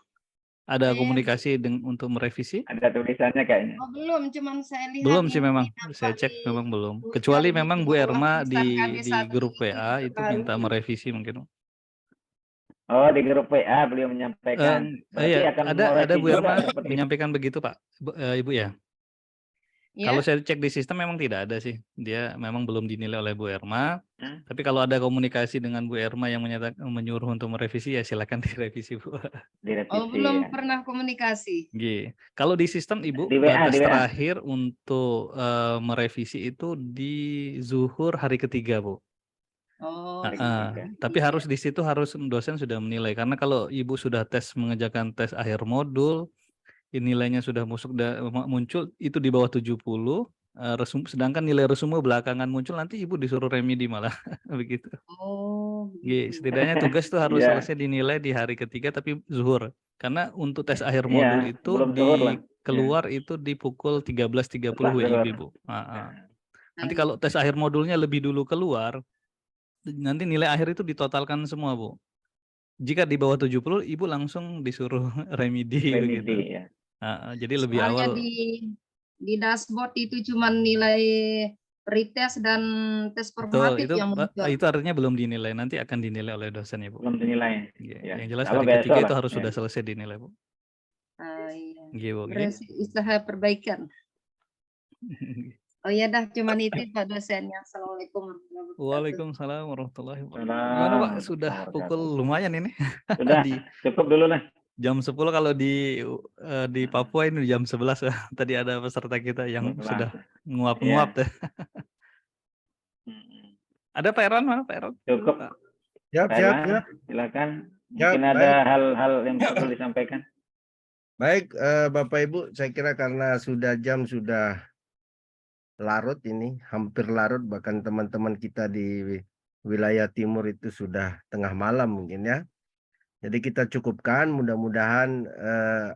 [SPEAKER 2] Ada komunikasi untuk merevisi?
[SPEAKER 9] Ada tulisannya kayaknya.
[SPEAKER 13] Oh, belum, cuman saya lihat.
[SPEAKER 2] Belum sih memang, saya cek memang belum. Kecuali memang Bu Erma di grup WA itu minta merevisi mungkin.
[SPEAKER 9] Oh, di grup WA beliau menyampaikan.
[SPEAKER 2] Iya, ada Bu Erma menyampaikan begitu, Pak, Ibu ya. Ya. Kalau saya cek di sistem memang tidak ada sih. Dia memang belum dinilai oleh Bu Erma. Tapi kalau ada komunikasi dengan Bu Erma yang menyuruh untuk merevisi, ya silakan direvisi, Bu.
[SPEAKER 9] Direvisi,
[SPEAKER 13] oh, belum pernah komunikasi.
[SPEAKER 2] Kalau di sistem Ibu, batas terakhir untuk merevisi itu di zuhur hari ketiga, Bu.
[SPEAKER 13] Oh,
[SPEAKER 2] tapi harus di situ harus dosen sudah menilai. Karena kalau Ibu sudah mengerjakan tes akhir modul, nilainya sudah muncul itu di bawah 70, sedangkan nilai resume belakangan muncul, nanti Ibu disuruh remedi malah begitu.
[SPEAKER 13] Oh.
[SPEAKER 2] Setidaknya tugas itu harus selesai dinilai di hari ketiga tapi zuhur. Karena untuk tes akhir modul itu keluar itu di pukul 13.30 WIB, Bu. Nanti kalau tes akhir modulnya lebih dulu keluar, nanti nilai akhir itu ditotalkan semua, Bu. Jika di bawah 70, Ibu langsung disuruh remedi begitu.
[SPEAKER 9] Ya.
[SPEAKER 2] Jadi lebih awal.
[SPEAKER 13] Di dashboard itu cuma nilai pretest dan tes
[SPEAKER 2] Betul,
[SPEAKER 13] formatif
[SPEAKER 2] itu
[SPEAKER 13] yang muncul.
[SPEAKER 2] itu artinya belum dinilai, nanti akan dinilai oleh dosen ya, Bu.
[SPEAKER 9] Belum dinilai.
[SPEAKER 2] Iya,
[SPEAKER 9] Ya.
[SPEAKER 2] yang jelas
[SPEAKER 9] Kalau
[SPEAKER 2] hari
[SPEAKER 9] besok
[SPEAKER 2] ketiga
[SPEAKER 9] lah.
[SPEAKER 2] itu harus
[SPEAKER 9] Ya.
[SPEAKER 2] sudah selesai dinilai, Bu.
[SPEAKER 13] Iya.
[SPEAKER 2] Nggih, Bu, nggih.
[SPEAKER 13] Usaha perbaikan. Oh ya dah, cuman itu Pak dosennya. Assalamualaikum warahmatullahi wabarakatuh.
[SPEAKER 2] Waalaikumsalam warahmatullahi wabarakatuh.
[SPEAKER 9] Salam
[SPEAKER 2] Gimana, Pak? Sudah
[SPEAKER 9] warahmatullahi
[SPEAKER 2] pukul
[SPEAKER 9] wabarakatuh.
[SPEAKER 2] lumayan ini.
[SPEAKER 9] Sudah,
[SPEAKER 2] Di
[SPEAKER 9] cukup dulu lah.
[SPEAKER 2] jam 10 kalau di Papua ini jam 11 ya. Tadi ada peserta kita yang sudah nguap-nguap
[SPEAKER 9] Iya.
[SPEAKER 2] deh. Ada Pak Eron mana, Pak Eron?
[SPEAKER 9] Cukup.
[SPEAKER 2] Pak.
[SPEAKER 1] Siap,
[SPEAKER 9] Pak
[SPEAKER 1] siap,
[SPEAKER 9] Erlan,
[SPEAKER 1] siap.
[SPEAKER 9] silakan.
[SPEAKER 1] Siap,
[SPEAKER 9] Mungkin ada
[SPEAKER 1] baik.
[SPEAKER 9] hal-hal yang perlu disampaikan.
[SPEAKER 1] Baik, Bapak Ibu, saya kira karena jam sudah larut ini, hampir larut, bahkan teman-teman kita di wilayah timur itu sudah tengah malam mungkin ya. Jadi kita cukupkan, mudah-mudahan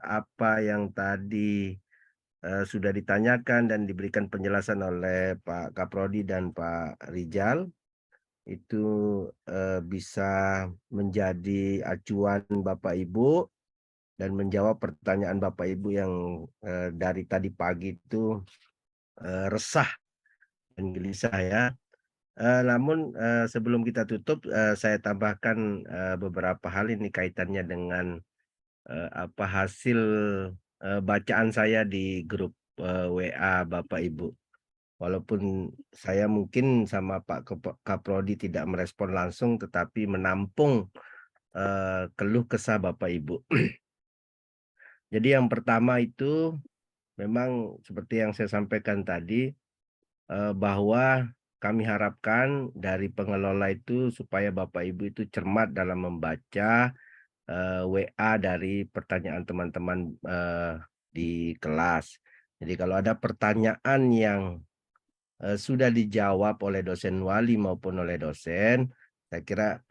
[SPEAKER 1] apa yang tadi sudah ditanyakan dan diberikan penjelasan oleh Pak Kaprodi dan Pak Rijal itu bisa menjadi acuan Bapak Ibu dan menjawab pertanyaan Bapak Ibu yang dari tadi pagi itu resah dan gelisah ya. Namun sebelum kita tutup, saya tambahkan beberapa hal ini kaitannya dengan apa hasil bacaan saya di grup WA Bapak Ibu. Walaupun saya mungkin sama Pak Kaprodi tidak merespon langsung, tetapi menampung keluh kesah Bapak Ibu. Jadi yang pertama itu memang seperti yang saya sampaikan tadi, bahwa kami harapkan dari pengelola itu supaya Bapak Ibu itu cermat dalam membaca WA dari pertanyaan teman-teman di kelas. Jadi kalau ada pertanyaan yang sudah dijawab oleh dosen wali maupun oleh dosen, saya kira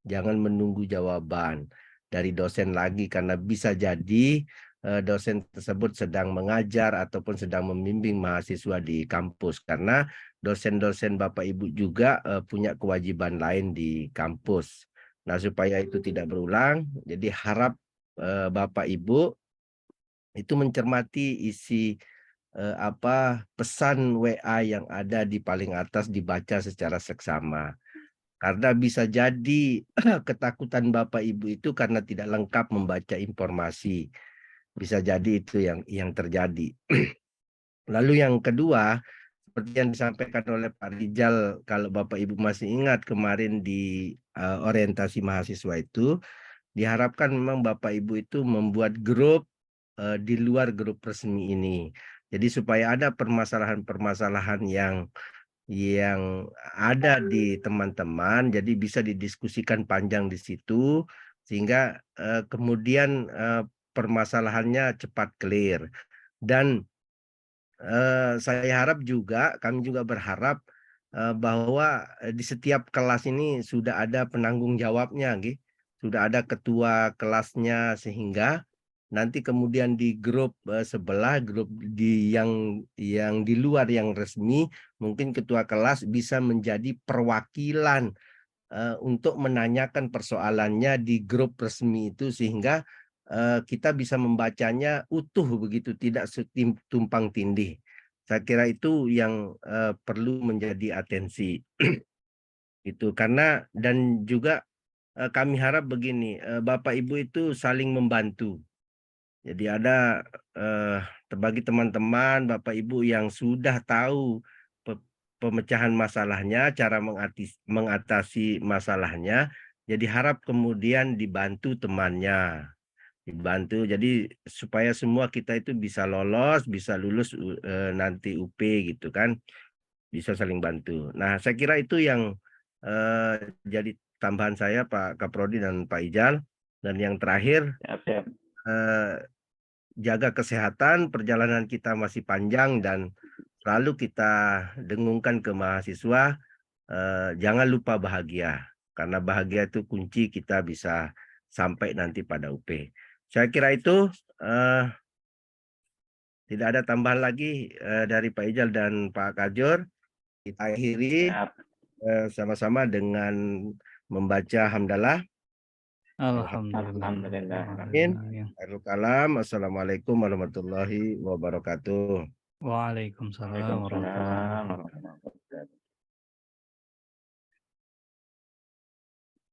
[SPEAKER 1] jangan menunggu jawaban dari dosen lagi karena bisa jadi dosen tersebut sedang mengajar ataupun sedang membimbing mahasiswa di kampus karena dosen-dosen Bapak Ibu juga punya kewajiban lain di kampus. Nah, supaya itu tidak berulang, jadi harap Bapak Ibu itu mencermati isi apa pesan WA yang ada di paling atas dibaca secara seksama. Karena bisa jadi ketakutan Bapak Ibu itu karena tidak lengkap membaca informasi. Bisa jadi itu yang terjadi. Lalu yang kedua, seperti yang disampaikan oleh Pak Rijal, kalau Bapak Ibu masih ingat kemarin di orientasi mahasiswa itu, diharapkan memang Bapak Ibu itu membuat grup di luar grup resmi ini. Jadi supaya ada permasalahan-permasalahan yang ada di teman-teman, jadi bisa didiskusikan panjang di situ, sehingga kemudian permasalahannya cepat clear. Dan saya harap juga, kami juga berharap bahwa di setiap kelas ini sudah ada penanggung jawabnya, sudah ada ketua kelasnya, sehingga nanti kemudian di grup sebelah, grup yang di luar yang resmi, mungkin ketua kelas bisa menjadi perwakilan untuk menanyakan persoalannya di grup resmi itu sehingga kita bisa membacanya utuh begitu, tidak tumpang tindih. Saya kira itu yang perlu menjadi atensi. Itu karena dan juga kami harap begini, Bapak Ibu itu saling membantu. Jadi ada bagi teman-teman Bapak Ibu yang sudah tahu pemecahan masalahnya, cara mengatasi masalahnya, jadi harap kemudian dibantu temannya. Dibantu jadi supaya semua kita itu bisa lolos, bisa lulus nanti UP gitu kan. Bisa saling bantu. Nah, saya kira itu yang jadi tambahan saya Pak Kaprodi dan Pak Ijal. Dan yang terakhir, jaga kesehatan, perjalanan kita masih panjang dan selalu kita dengungkan ke mahasiswa, jangan lupa bahagia. Karena bahagia itu kunci kita bisa sampai nanti pada UP. Saya kira itu tidak ada tambahan lagi dari Pak Ijal dan Pak Kajur. Kita akhiri sama-sama dengan membaca hamdalah.
[SPEAKER 2] Alhamdulillah.
[SPEAKER 1] Akhirul kalam. Assalamualaikum warahmatullahi wabarakatuh.
[SPEAKER 2] Waalaikumsalam warahmatullahi wabarakatuh.